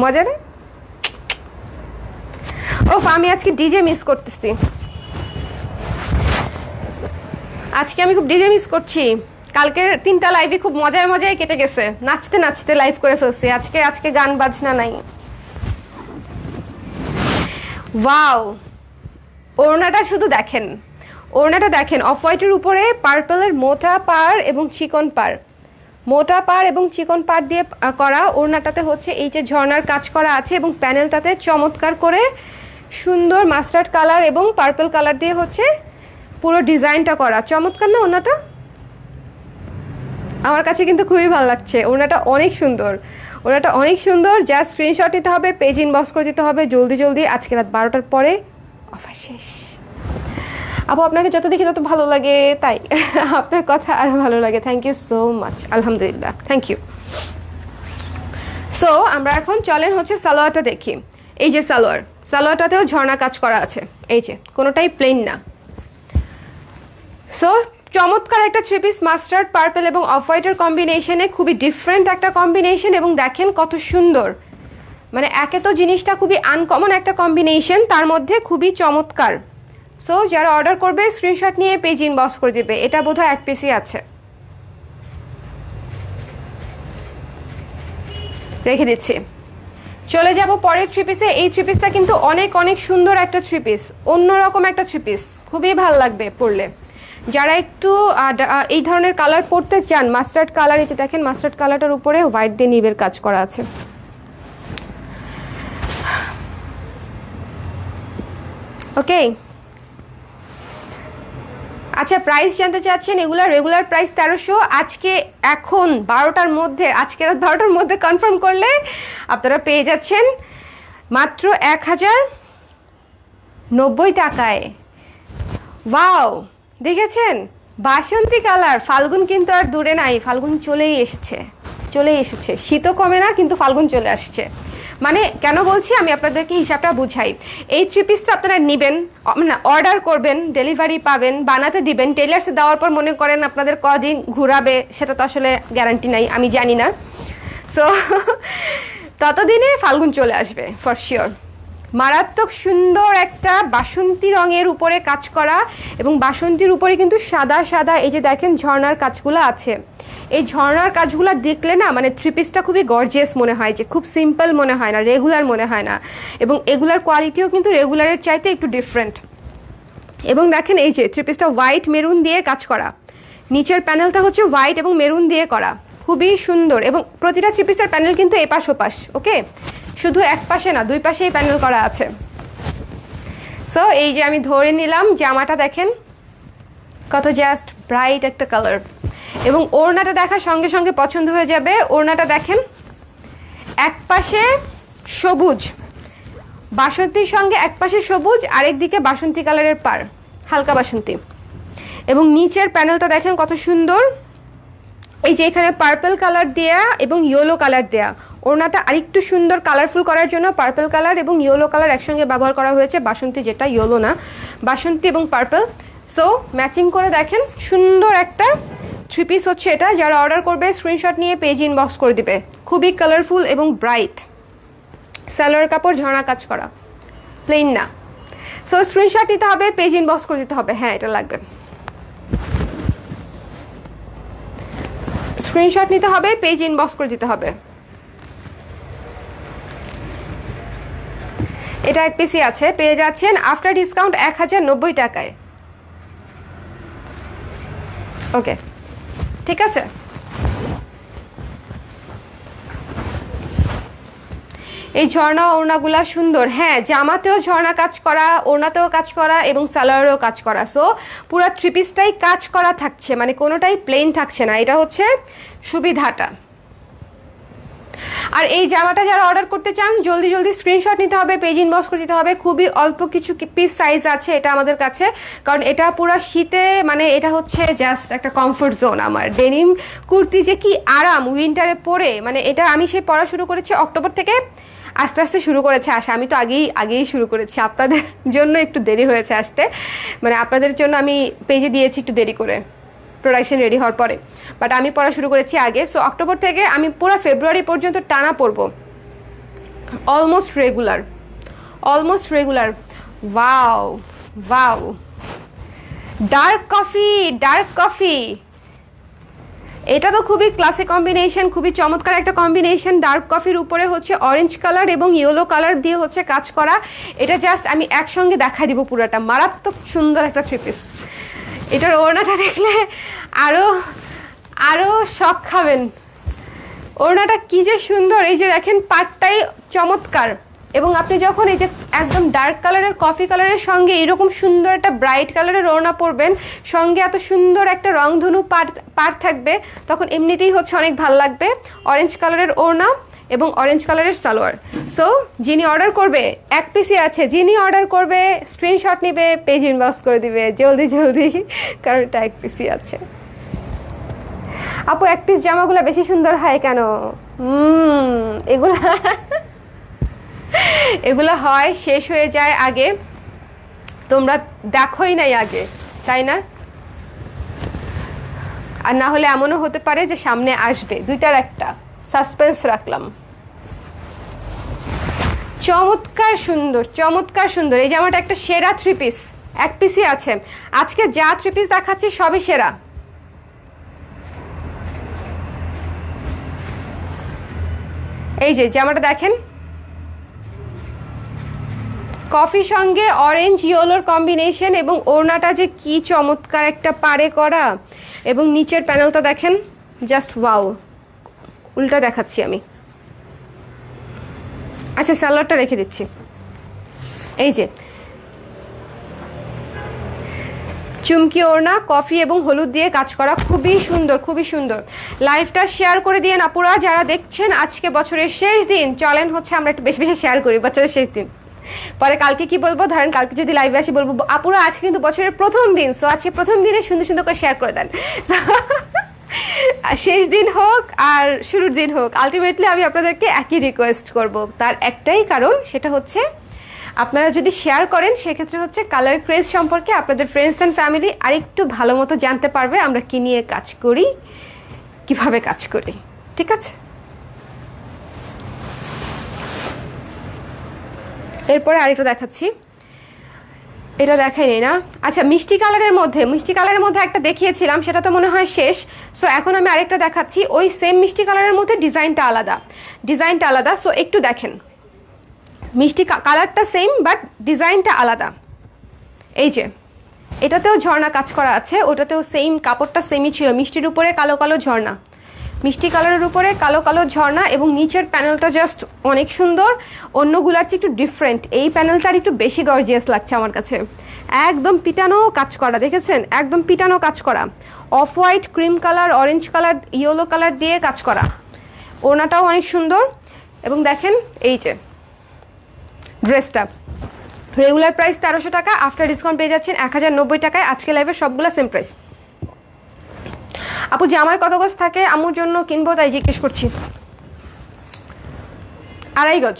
মজা না? ওফ, আমি আজকে ডিজে মিস করতেছি। আজকে আমি খুব ডিজে মিস করছি। কালকের 3টা লাইভে খুব মজায় কেটে গেছে, নাচতে নাচতে লাইভ করে ফেলছি। আজকে গান বাজনা নাই। ওয়াও, ওড়নাটা শুধু দেখেন, ওড়নাটা দেখেন অফ হোয়াইটের উপরে পার্পলের মোটা পাড় এবং চিকন পাড় দিয়ে করা। ওড়নাটাতে হচ্ছে এই যে ঝর্ণার কাজ করা আছে এবং প্যানেলটাতে চমৎকার করে সুন্দর মাস্টার্ড কালার এবং পার্পল কালার দিয়ে হচ্ছে পুরো ডিজাইনটা করা। চমৎকার না ওড়নাটা? আমার কাছে কিন্তু খুবই ভালো লাগছে। ওড়নাটা অনেক সুন্দর। জাস্ট স্ক্রিনশট নিতে হবে, পেজ ইনবক্স করে দিতে হবে জলদি। আজকে রাত 12টার পরে অফার শেষ। আপু আপনাকে যত দেখি তত ভালো লাগে, তাই আপনার কথা আর ভালো লাগে। থ্যাংক ইউ সো মাচ, আলহামদুলিল্লাহ, থ্যাংক ইউ। সো আমরা এখন চলেন হচ্ছে সালোয়ারটা দেখি। এই যে সালোয়ারটাতেও ঝর্ণা কাজ করা আছে, এই যে কোনোটাই প্লেন না। সো চমৎকার একটা 3 পিস মাস্টার্ড পার্পল এবং অফ হোয়াইটের কম্বিনেশনে, খুবই ডিফারেন্ট একটা কম্বিনেশন এবং দেখেন কত সুন্দর। একে তো জিনিসটা খুবই আনকমন একটা কম্বিনেশন, তার মধ্যে খুবই চমৎকার। সো যারা অর্ডার করবে স্ক্রিনশট নিয়ে পেজ ইনবক্স করে দিবে। এটা বোধহয় 1 পিসই আছে। রেখে দিচ্ছি। চলে যাব পরের থ্রি পিসে। এই থ্রি পিসটা কিন্তু অনেক অনেক সুন্দর একটা থ্রি পিস, অন্যরকম একটা থ্রি পিস, খুবই ভালো লাগবে পরলে। যারা একটু এই ধরনের কালার পরতে চান, মাস্টার্ড কালার, এই যে দেখেন মাস্টার্ড কালারটার উপরে হোয়াইট দিয়ে নিবের কাজ করা আছে। ওকে, আচ্ছা প্রাইস জানতে চাচ্ছেন, এগুলা রেগুলার প্রাইস 1300। আজকে এখন 12টার মধ্যে, আজকে রাত 12টার মধ্যে কনফার্ম করলে আপনারা পেয়ে যাচ্ছেন মাত্র 1090 টাকায়। ওয়াও, দেখেছেন বাসন্তী কালার। ফাল্গুন কিন্তু আর দূরে নাই, ফাল্গুন চলেই এসেছে, চলেই এসেছে। শীতও কমে না, কিন্তু ফাল্গুন চলে আসছে। মানে কেন বলছি আমি আপনাদেরকে হিসাবটা বুঝাই। এই থ্রি পিসটা আপনারা নেবেন, মানে অর্ডার করবেন, ডেলিভারি পাবেন, বানাতে দিবেন, টেলার্সে দেওয়ার পর মনে করেন আপনাদের কদিন ঘুরাবে সেটা তো আসলে গ্যারান্টি নাই, আমি জানি না। সো ততদিনে ফাল্গুন চলে আসবে ফর শিওর। মারাত্মক সুন্দর একটা বাসন্তী রঙের উপরে কাজ করা, এবং বাসন্তীর উপরে কিন্তু সাদা সাদা এই যে দেখেন ঝর্ণার কাজগুলো আছে। এই ঝর্ণার কাজগুলো দেখলে না মানে থ্রি পিসটা খুবই গর্জিয়াস মনে হয়, যে খুব সিম্পল মনে হয় না, রেগুলার মনে হয় না। এবং এগুলার কোয়ালিটিও কিন্তু রেগুলারের চাইতে একটু ডিফারেন্ট। এবং দেখেন এই যে থ্রি পিসটা হোয়াইট মেরুন দিয়ে কাজ করা, নিচের প্যানেলটা হচ্ছে হোয়াইট এবং মেরুন দিয়ে করা, খুবই সুন্দর। এবং প্রতিটা থ্রি পিসের প্যানেল কিন্তু এপাশ ওপাশ, ওকে, শুধু এক পাশে না, দুই পাশেই প্যানেল করা আছে। সো এই যে আমি ধরে নিলাম, জামাটা দেখেন কত জাস্ট ব্রাইট একটা কালার, এবং ওড়নাটা দেখার সঙ্গে সঙ্গে পছন্দ হয়ে যাবে। ওড়নাটা দেখেন এক পাশে সবুজ, বাসন্তীর সঙ্গে এক পাশে সবুজ, আরেক দিকে বাসন্তী কালারের পার, হালকা বাসন্তী। এবং নিচের প্যানেলটা দেখেন কত সুন্দর, এই যে এখানে পার্পল কালার দেয়া এবং ইয়েলো কালার দেয়া। ওড়নাটা আরেকটু সুন্দর কালারফুল করার জন্য পার্পল কালার এবং ইয়েলো কালার একসঙ্গে ব্যবহার করা হয়েছে, বাসন্তী যেটা, ইয়েলো না, বাসন্তী এবং পার্পল। সো ম্যাচিং করে দেখেন সুন্দর একটা থ্রি পিস হচ্ছে এটা। যারা অর্ডার করবে স্ক্রিনশট নিয়ে পেজ ইনবক্স করে দিবে। খুবই কালারফুল এবং ব্রাইট, সালোয়ার কাপড় ঝর্ণা কাজ করা, প্লেন না। সো স্ক্রিনশট নিতে হবে, পেজ ইনবক্স করে দিতে হবে। হ্যাঁ, এটা লাগবে, স্ক্রিনশট নিতে হবে, পেজ ইনবক্স করে দিতে হবে। এটা এক পিসি আছে, পেয়ে যাচ্ছেন আফটার ডিসকাউন্ট 1090 টাকায়। ওকে, ঠিক আছে। এই ঝর্ণা ওড়নাগুলা সুন্দর। হ্যাঁ, জামাতেও ঝর্ণা কাজ করা, ওড়নাতেও কাজ করা এবং সালোয়ারেও কাজ করা। সো পুরো থ্রি পিসটাই কাজ করা থাকছে, মানে কোনোটাই প্লেন থাকছে না। এটা হচ্ছে সুবিধাটা। আর এই জামাটা যারা অর্ডার করতে চান জলদি জলদি স্ক্রিনশট নিতে হবে, পেজ ইনবক্স করে দিতে হবে। খুবই অল্প কিছু পিস সাইজ আছে এটা আমাদের কাছে, কারণ এটা পুরো শীতে, মানে এটা হচ্ছে জাস্ট একটা কমফোর্ট জোন। আমার ডেনিম কুর্তি যে কি আরাম উইন্টারে পরে, মানে এটা আমি সে পরা শুরু করেছি অক্টোবর থেকে, আস্তে আস্তে শুরু করেছে আসা। আমি তো আগেই শুরু করেছি, আপনাদের জন্য একটু দেরি হয়েছে আসতে, মানে আপনাদের জন্য আমি পেজে দিয়েছি একটু দেরি করে, প্রোডাকশন রেডি হওয়ার পরে, বাট আমি পড়া শুরু করেছি আগে। সো অক্টোবর থেকে আমি পুরো ফেব্রুয়ারি পর্যন্ত টানা পড়বো, almost regular. Wow wow, dark coffee, এটা তো খুবই ক্লাসিক কম্বিনেশন, খুবই চমৎকার একটা কম্বিনেশন। ডার্ক কফির উপরে হচ্ছে অরেঞ্জ কালার এবং ইয়েলো কালার দিয়ে হচ্ছে কাজ করা। এটা জাস্ট আমি একসঙ্গে দেখাই দিব পুরোটা, মারাত্মক সুন্দর একটা থ্রি পিস। এটার ওড়নাটা দেখলে আরো শখ খাবেন। ওড়নাটা কি যে সুন্দর, এই যে দেখেন পাটটাই চমৎকার। এবং আপনি যখন এই যে একদম ডার্ক কালারের কফি কালারের সঙ্গে এরকম সুন্দর একটা ব্রাইট কালারের ওড়না পরবেন, সঙ্গে এত সুন্দর একটা রংধনু পাট থাকবে, তখন এমনিতেই হচ্ছে অনেক ভালো লাগবে। অরেঞ্জ কালারের ওড়না এবং অরেঞ্জ কালারের সালোয়ার। সো যিনি অর্ডার করবে, এক পিসি আছে, যিনি অর্ডার করবে স্ক্রিনশট নিবে, পেজ ইনবক্স করে দিবে জলদি জলদি, কারণ এটা এক পিসি আছে। আপু এক পিস জামাগুলো বেশি সুন্দর হয় কেন? এগুলা হয় শেষ হয়ে যায় আগে, তোমরা দেখোই নাই আগে, তাই না? আর না হলে এমনও হতে পারে যে সামনে আসবে, দুইটার একটা সাসপেন্স রাখলাম। চমৎকার সুন্দর এই জামাটা একটা সেরা থ্রি পিস, এক পিসই আছে। আজকে যা থ্রি পিস দেখাচ্ছি সবই সেরা। এই যে জামাটা দেখেন, কফি সঙ্গে অরেঞ্জ ইয়েলোর কম্বিনেশন, এবং ওড়নাটা যে কি চমৎকার একটা পাড়ে করা, এবং নিচের প্যানেলটা দেখেন, জাস্ট ওয়াও। উল্টা দেখাচ্ছি আমি। আচ্ছা, সালোয়ারটা রেখে দিচ্ছি। এই যে চুমকি ওড়না, কফি এবং হলুদ দিয়ে কাজ করা, খুবই সুন্দর, খুবই সুন্দর। লাইভটা শেয়ার করে দিয়েন আপুরা যারা দেখছেন। আজকে বছরের শেষ দিন, চলেন হচ্ছে আমরা একটু বেশি বেশি শেয়ার করি বছরের শেষ দিন। পরে কালকে কি বলবো, ধরেন কালকে যদি লাইভে আসি বলবো আপুরা আজকে কিন্তু বছরের প্রথম দিন, সো আজকে প্রথম দিনে সুন্দর সুন্দর করে শেয়ার করে দেন। শেষ দিন হোক আর শুরুর দিন হোক, আলটিমেটলি আমি আপনাদেরকে একই রিকোয়েস্ট করব। তার একটাই কারণ, সেটা হচ্ছে আপনারা যদি শেয়ার করেন সেক্ষেত্রে হচ্ছে কালার ক্রেজ সম্পর্কে আপনাদের ফ্রেন্ডস অ্যান্ড ফ্যামিলি আরেকটু ভালো মতো জানতে পারবে আমরা কি নিয়ে কাজ করি, কিভাবে কাজ করি। ঠিক আছে, এরপরে আরেকটা দেখাচ্ছি, এটা দেখাইনি না। আচ্ছা, মিষ্টি কালারের মধ্যে একটা দেখিয়েছিলাম, সেটা তো মনে হয় শেষ। সো এখন আমি আরেকটা দেখাচ্ছি, ওই সেম মিষ্টি কালারের মধ্যে ডিজাইনটা আলাদা। সো একটু দেখেন, মিষ্টি কালারটা সেম বাট ডিজাইনটা আলাদা। এই যে এটাতেও ঝর্ণা কাজ করা আছে, ওটাতেও সেম, কাপড়টা সেমই ছিল, মিষ্টির উপরে কালো কালো ঝর্ণা, মিষ্টি কালারের উপরে কালো কালো ঝর্ণা, এবং নিচের প্যানেলটা জাস্ট অনেক সুন্দর, অন্যগুলার চেয়ে একটু ডিফারেন্ট। এই প্যানেলটার একটু বেশি গর্জিয়াস লাগছে আমার কাছে। একদম পিটানো কাজ করা, দেখেছেন, একদম পিটানো কাজ করা, off white, cream colour, orange colour, yellow colour দিয়ে কাজ করা। ওড়নাটাও অনেক সুন্দর। এবং দেখেন এই যে ড্রেসটা, রেগুলার প্রাইস 1300 টাকা, আফটার ডিসকাউন্ট পেয়ে যাচ্ছেন 1090 টাকায়। আজকে লাইভে সবগুলো সেম প্রাইস। আপু জামায় কত গজ থাকে? আম্মুর জন্য কিনবো তাই জিজ্ঞেস করছি। 2.5 গজ,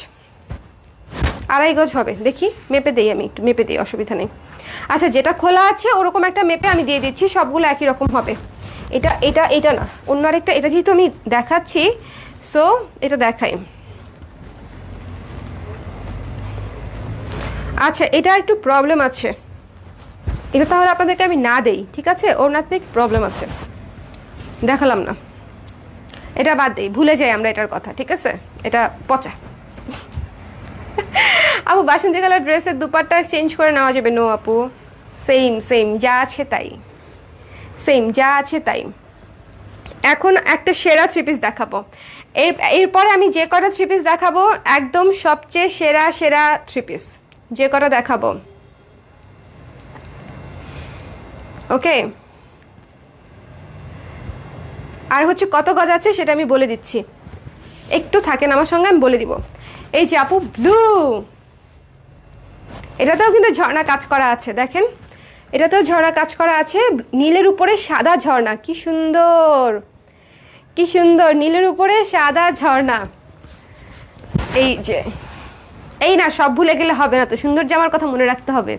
2.5 গজ হবে, দেখি মেপে দিই, আমি একটু মেপে দিই, অসুবিধা নেই। আচ্ছা, যেটা খোলা আছে ওরকম একটা মেপে আমি দিয়ে দিচ্ছি, সবগুলো একই রকম হবে। এটা না, অন্য আরেকটা, এটা যেহেতু আমি দেখাচ্ছি সো এটা দেখাই। আচ্ছা, এটা একটু প্রবলেম আছে, এটা তাহলে আপনাদেরকে আমি না দেই, ঠিক আছে? ওড়নাতে প্রবলেম আছে, দেখালাম না, এটা বাদ দেই, ভুলে যাই আমরা এটার কথা, ঠিক আছে? এটা পচা। আপু বাসন্তী কালার ড্রেসের দুপাট্টা চেঞ্জ করে নেওয়া যাবে? নো আপু, সেম যা আছে তাই। এখন একটা সেরা থ্রি পিস দেখাবো, এরপরে আমি যে কটা থ্রি পিস দেখাবো একদম সবচেয়ে সেরা থ্রি পিস যে কটা দেখাবো, ওকে? আর হচ্ছে কত গজ আছে সেটা আমি বলে দিচ্ছি, একটু থাকেন আমার সঙ্গে, আমি বলে দিব। এই যে আপু ব্লু, এটাতেও কিন্তু ঝর্ণা কাজ করা আছে, দেখেন এটাতেও ঝর্ণা কাজ করা আছে, নীলের উপরে সাদা ঝর্ণা, কি সুন্দর নীলের উপরে সাদা ঝর্ণা। এই যে, এই না, সব ভুলে গেলে হবে না তো, সুন্দর জামার কথা মনে রাখতে হবে।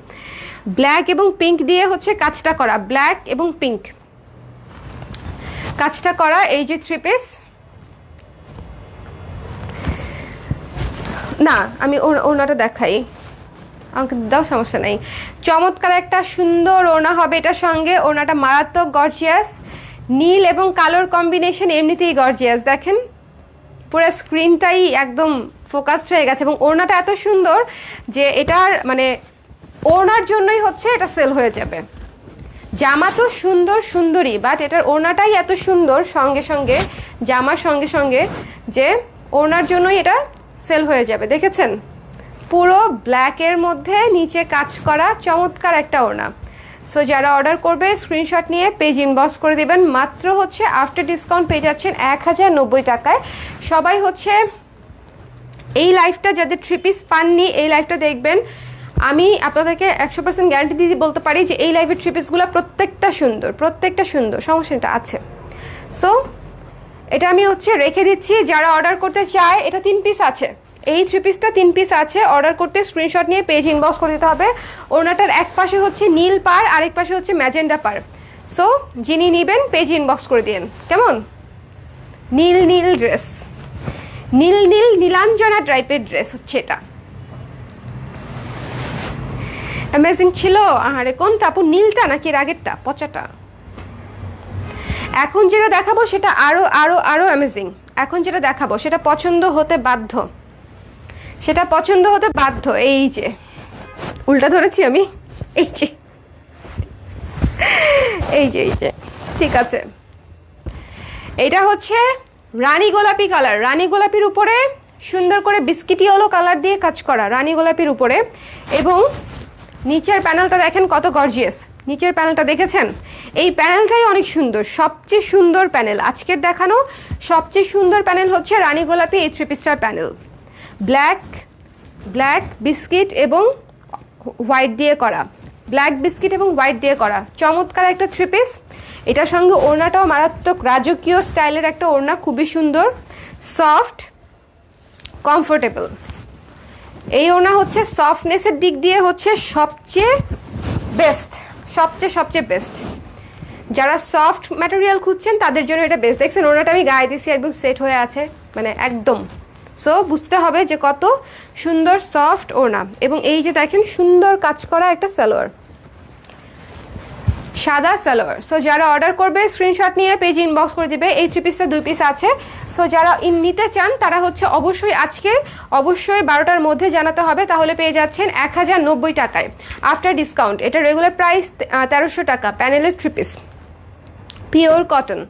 ব্ল্যাক এবং পিঙ্ক দিয়ে হচ্ছে কাজটা করা, ব্ল্যাক এবং পিঙ্ক কাজটা করা। এই যে থ্রি পিস, না আমি ওড়নাটা দেখাই, আমাকে দাও, সমস্যা নাই। চমৎকার একটা সুন্দর ওড়না হবে এটার সঙ্গে, ওড়নাটা মারাত্মক গর্জিয়াস, নীল এবং কালোর কম্বিনেশন এমনিতেই গর্জিয়াস। দেখেন পুরো স্ক্রিনটাই একদম ফোকাসড হয়ে গেছে, এবং ওড়নাটা এত সুন্দর যে এটার মানে ওড়নার জন্যই হচ্ছে এটা সেল হয়ে যাবে। জামা তো সুন্দরই, বাট এটার ওড়নাটাই এত সুন্দর সঙ্গে জামার সঙ্গে যে ওড়নার জন্যই এটা সেল হয়ে যাবে। দেখেছেন, পুরো ব্ল্যাকের মধ্যে নিচে কাজ করা চমৎকার একটা ওড়না। সো যারা অর্ডার করবে স্ক্রিনশট নিয়ে পেজ ইনবক্স করে দিবেন, মাত্র হচ্ছে আফটার ডিসকাউন্ট পেয়ে যাচ্ছেন 1090 টাকায়। সবাই হচ্ছে এই লাইভটা, যাদের থ্রি পিস পাননি এই লাইভটা দেখবেন। আমি আপনাদেরকে 100% গ্যারান্টি দিয়ে বলতে পারি যে এই লাইভের থ্রি পিসগুলো প্রত্যেকটা সুন্দর, সমস্যাটা আছে। সো এটা আমি হচ্ছে রেখে দিচ্ছি, যারা অর্ডার করতে চায়, এটা 3 পিস আছে, এই থ্রি পিসটা 3 পিস আছে। অর্ডার করতে স্ক্রিনশট নিয়ে পেজ ইনবক্স করে দিতে হবে। ওনাটার এক পাশে হচ্ছে নীল পার, আরেক পাশে হচ্ছে ম্যাজেন্ডা পার। সো যিনি নেবেন পেজ ইনবক্স করে দিন। কেমন নীল ড্রেস, নীলাঞ্জনা টাইপের ড্রেস হচ্ছে এটা, অ্যামেজিং ছিল। আহারে কোনটা আপু, নীলটা নাকি আগেরটা পচাটা? এখন যেটা দেখাবো সেটা আরো অ্যামেজিং, এখন যেটা দেখাবো সেটা পছন্দ হতে বাধ্য, সেটা পছন্দ হতে বাধ্য। এই যে উল্টা ধরেছি আমি, এই যে এই যে এই যে, ঠিক আছে। এটা হচ্ছে রানী গোলাপি কালার, রানী গোলাপির উপরে সুন্দর করে বিস্কিটি ইয়েলো কালার দিয়ে কাজ করা, রানী গোলাপির উপরে। এবং নিচের প্যানেলটা দেখেন কত গর্জিয়াস, নিচের প্যানেলটা দেখেছেন? এই প্যানেলটাই অনেক সুন্দর, সবচেয়ে সুন্দর প্যানেল আজকের দেখানো, সবচেয়ে সুন্দর প্যানেল হচ্ছে রানী গোলাপি এই 3 পিসটার প্যানেল। ব্ল্যাক বিস্কিট এবং হোয়াইট দিয়ে করা, ব্ল্যাক বিস্কিট এবং হোয়াইট দিয়ে করা চমৎকার একটা 3 পিস। এটার সঙ্গে ওড়নাটাও মারাত্মক রাজকীয় স্টাইলের একটা ওড়না, খুবই সুন্দর, সফট, কমফোর্টেবল। এই ওড়না হচ্ছে সফটনেসের দিক দিয়ে হচ্ছে সবচেয়ে বেস্ট, সবচেয়ে বেস্ট। যারা সফট ম্যাটেরিয়াল খুঁজছেন তাদের জন্য এটা বেস্ট। দেখছেন ওড়নাটা আমি গায়ে দিছি, একদম সেট হয়ে আছে, মানে একদম। সো বুঝতে হবে যে কত সুন্দর সফট ওড়না। এবং এই যে দেখেন সুন্দর কাজ করা একটা সালোয়ার, সাদা সালোয়ার। সো যারা অর্ডার করবে স্ক্রিনশট নিয়ে পেজ ইনবক্স করে দিবে। এই 3 পিসটা 2 পিস আছে। সো যারা নিতে চান তারা হচ্ছে অবশ্যই আজকে অবশ্যই 12টার মধ্যে জানাতে হবে, তাহলে পেয়ে যাচ্ছেন 1090 টাকায় আফটার ডিসকাউন্ট। এটা রেগুলার প্রাইস 1300 টাকা, প্যানেলের 3 পিস, পিওর কটন।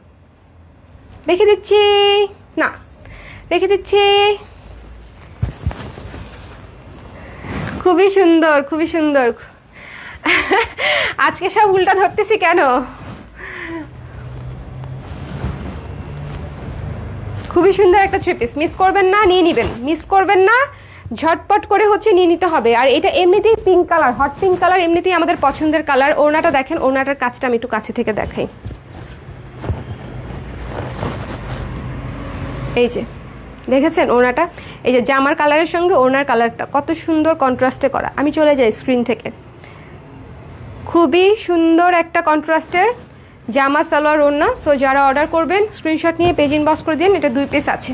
রেখে দিচ্ছি, না রেখে দিচ্ছি, খুবই সুন্দর, খুবই সুন্দর। আজকে সব উল্টা ধরতেছি কেন? খুবই সুন্দর একটা 3 পিস, মিস করবেন না, নিয়ে নেবেন, মিস করবেন না, ঝটপট করে হচ্ছে নিয়ে নিতে হবে। আর এটা এমনিতেই pink colour, hot pink colour, এমনিতেই আমাদের পছন্দের কালার। ওড়নাটা দেখেন, ওড়নাটার কাজটা আমি একটু কাছে থেকে দেখাই। এই যে দেখেছেন ওড়নাটা, এই যে জামার কালারের সঙ্গে ওড়নার কালারটা কত সুন্দর কন্ট্রাস্টে করা। আমি চলে যাই স্ক্রিন থেকে। খুবই সুন্দর একটা কন্ট্রাস্টের জামা সালোয়ার ওড়না। সো যারা অর্ডার করবেন স্ক্রিনশট নিয়ে পেজ ইনবক্স করে দিন। এটা 2 পিস আছে,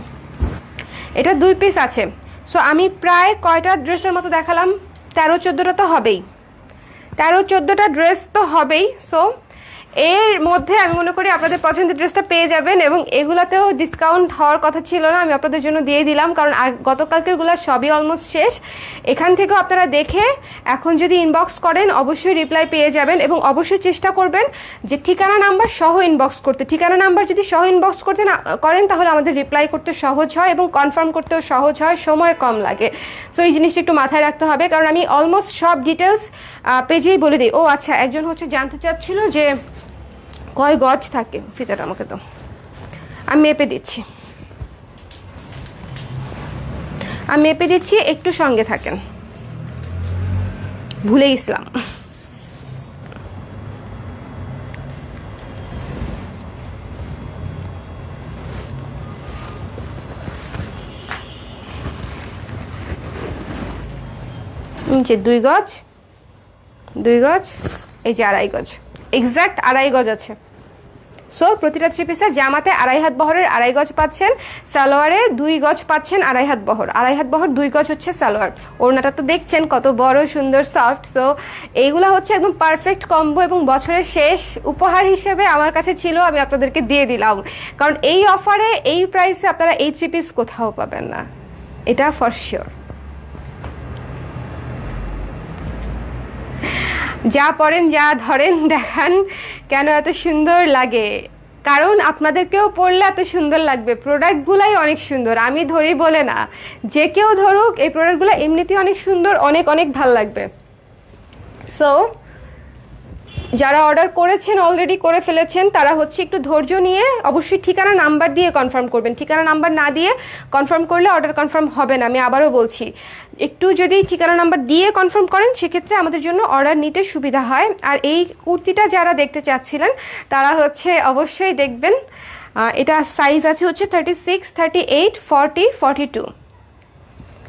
এটা 2 পিস আছে। সো আমি প্রায় কয়টা ড্রেসের মতো দেখালাম? 13-14টা তো হবেই, 13-14টা ড্রেস তো হবেই। সো এর মধ্যে আমি মনে করি আপনাদের পছন্দের ড্রেসটা পেয়ে যাবেন। এবং এগুলাতেও ডিসকাউন্ট হওয়ার কথা ছিল না, আমি আপনাদের জন্য দিয়ে দিলাম, কারণ গতকালকেরগুলো সবই অলমোস্ট শেষ। এখান থেকেও আপনারা দেখে এখন যদি ইনবক্স করেন অবশ্যই রিপ্লাই পেয়ে যাবেন। এবং অবশ্যই চেষ্টা করবেন যে ঠিকানা নাম্বার সহ ইনবক্স করতে। ঠিকানা নাম্বার যদি সহ ইনবক্স করতে না করেন তাহলে আমাদের রিপ্লাই করতে সহজ হয় এবং কনফার্ম করতেও সহজ হয়, সময় কম লাগে। সো এই জিনিসটা একটু মাথায় রাখতে হবে, কারণ আমি অলমোস্ট সব ডিটেলস পেজেই বলে দিই। ও আচ্ছা, একজন হচ্ছে জানতে চাচ্ছিল যে কয় গজ থাকে ফিতাটা, আমাকে তো আমি মেপে দিচ্ছি, আমি মেপে দিচ্ছি, একটু সঙ্গে থাকেন, ভুলে গেছিলাম। নিচে 2 গজ, 2 গজ, এই যে 2.5 গজ, এক্স্যাক্ট 2.5 গজ আছে। সো প্রতিটা 3 পিসে জামাতে 2.5 হাত বহরের 2.5 গজ পাচ্ছেন, সালোয়ারে 2 গজ পাচ্ছেন 2.5 হাত বহর, 2.5 হাত বহর 2 গজ হচ্ছে সালোয়ার। ওড়নাটা তো দেখছেন কত বড়, সুন্দর, সফট। সো এইগুলো হচ্ছে একদম পারফেক্ট কম্বো এবং বছরের শেষ উপহার হিসেবে আমার কাছে ছিল, আমি আপনাদেরকে দিয়ে দিলাম। কারণ এই অফারে এই প্রাইসে আপনারা এই 3 পিস কোথাও পাবেন না, এটা ফর শিওর। যা পরেন, যা ধরেন, দেখান কেন এত সুন্দর লাগে, কারণ আপনাদেরকেও পরলে এত সুন্দর লাগবে। প্রোডাক্টগুলাই অনেক সুন্দর, আমি ধরি বলে না, যে কেউ ধরুক এই প্রোডাক্টগুলো এমনিতেই অনেক সুন্দর, অনেক অনেক ভাল লাগবে। সো যারা অর্ডার করেছেন, অলরেডি করে ফেলেছেন, তারা হচ্ছে একটু ধৈর্য নিয়ে অবশ্যই ঠিকানা নাম্বার দিয়ে কনফার্ম করবেন। ঠিকানা নাম্বার না দিয়ে কনফার্ম করলে অর্ডার কনফার্ম হবে না। আমি আবারও বলছি, একটু যদি ঠিকানা নাম্বার দিয়ে কনফার্ম করেন সেক্ষেত্রে আমাদের জন্য অর্ডার নিতে সুবিধা হয়। আর এই কুর্তিটা যারা দেখতে চাচ্ছিলেন তারা হচ্ছে অবশ্যই দেখবেন। এটা সাইজ আছে হচ্ছে 36, 38, 40, 42,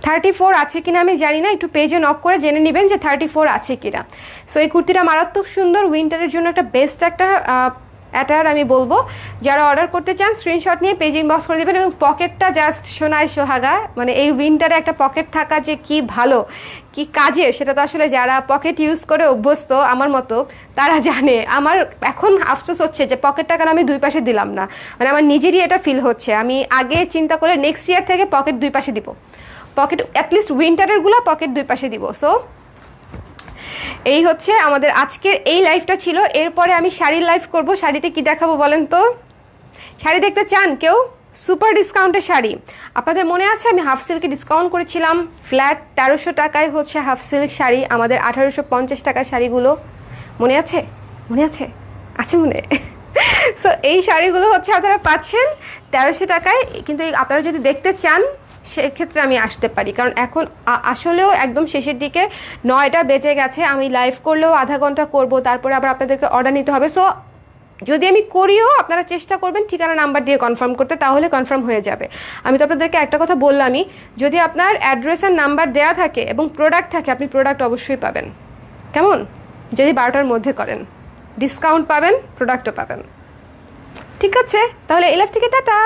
34 আছে কিনা আমি জানি না, একটু পেজে নক করে জেনে নেবেন যে 34 আছে কিনা। সো এই কুর্তিটা মারাত্মক সুন্দর, উইন্টারের জন্য একটা বেস্ট একটা অ্যাটায়ার আমি বলবো, যারা অর্ডার করতে চান স্ক্রিনশট নিয়ে পেজ ইনবক্স করে দেবেন। এবং পকেটটা জাস্ট সোনায় সোহাগা, মানে এই উইন্টারে একটা পকেট থাকা যে কি ভালো কি কাজে, সেটা তো আসলে যারা পকেট ইউজ করে অভ্যস্ত আমার মতো তারা জানে। আমার এখন আফসোস হচ্ছে যে পকেটটা কেন আমি দুই পাশে দিলাম না, মানে আমার নিজেরই এটা ফিল হচ্ছে। আমি আগে চিন্তা করে নেক্সট ইয়ার থেকে পকেট দুই পাশে দিব, পকেট অ্যাটলিস্ট উইন্টারেরগুলো পকেট দুই পাশে দিব। সো এই হচ্ছে আমাদের আজকের এই লাইভটা ছিল। এরপরে আমি শাড়ির লাইভ করব। শাড়িতে কি দেখাবো বলেন তো? শাড়ি দেখতে চান কেউ? সুপার ডিসকাউন্টের শাড়ি। আপনাদের মনে আছে আমি হাফ সিল্কে ডিসকাউন্ট করেছিলাম, ফ্ল্যাট 1300 টাকায় হচ্ছে হাফ সিল্ক শাড়ি, আমাদের 1850 টাকার শাড়িগুলো মনে আছে? মনে আছে? আছে মনে? সো এই শাড়িগুলো হচ্ছে আপনারা পাচ্ছেন 1300 টাকায়। কিন্তু আপনারা যদি দেখতে চান সেক্ষেত্রে আমি আসতে পারি, কারণ এখন আসলেও একদম শেষের দিকে 9টা বেজে গেছে। আমি লাইভ করলেও আধা ঘন্টা করব, তারপরে আবার আপনাদেরকে অর্ডার নিতে হবে। সো যদি আমি করিও আপনারা চেষ্টা করবেন ঠিকানা নাম্বার দিয়ে কনফার্ম করতে, তাহলে কনফার্ম হয়ে যাবে। আমি তো আপনাদেরকে একটা কথা বললামই, যদি আপনার অ্যাড্রেস আর নাম্বার দেওয়া থাকে এবং প্রোডাক্ট থাকে, আপনি প্রোডাক্ট অবশ্যই পাবেন। কেমন? যদি 12টার মধ্যে করেন ডিসকাউন্ট পাবেন, প্রোডাক্টও পাবেন। ঠিক আছে, তাহলে এই লাইভ থেকে টাটা।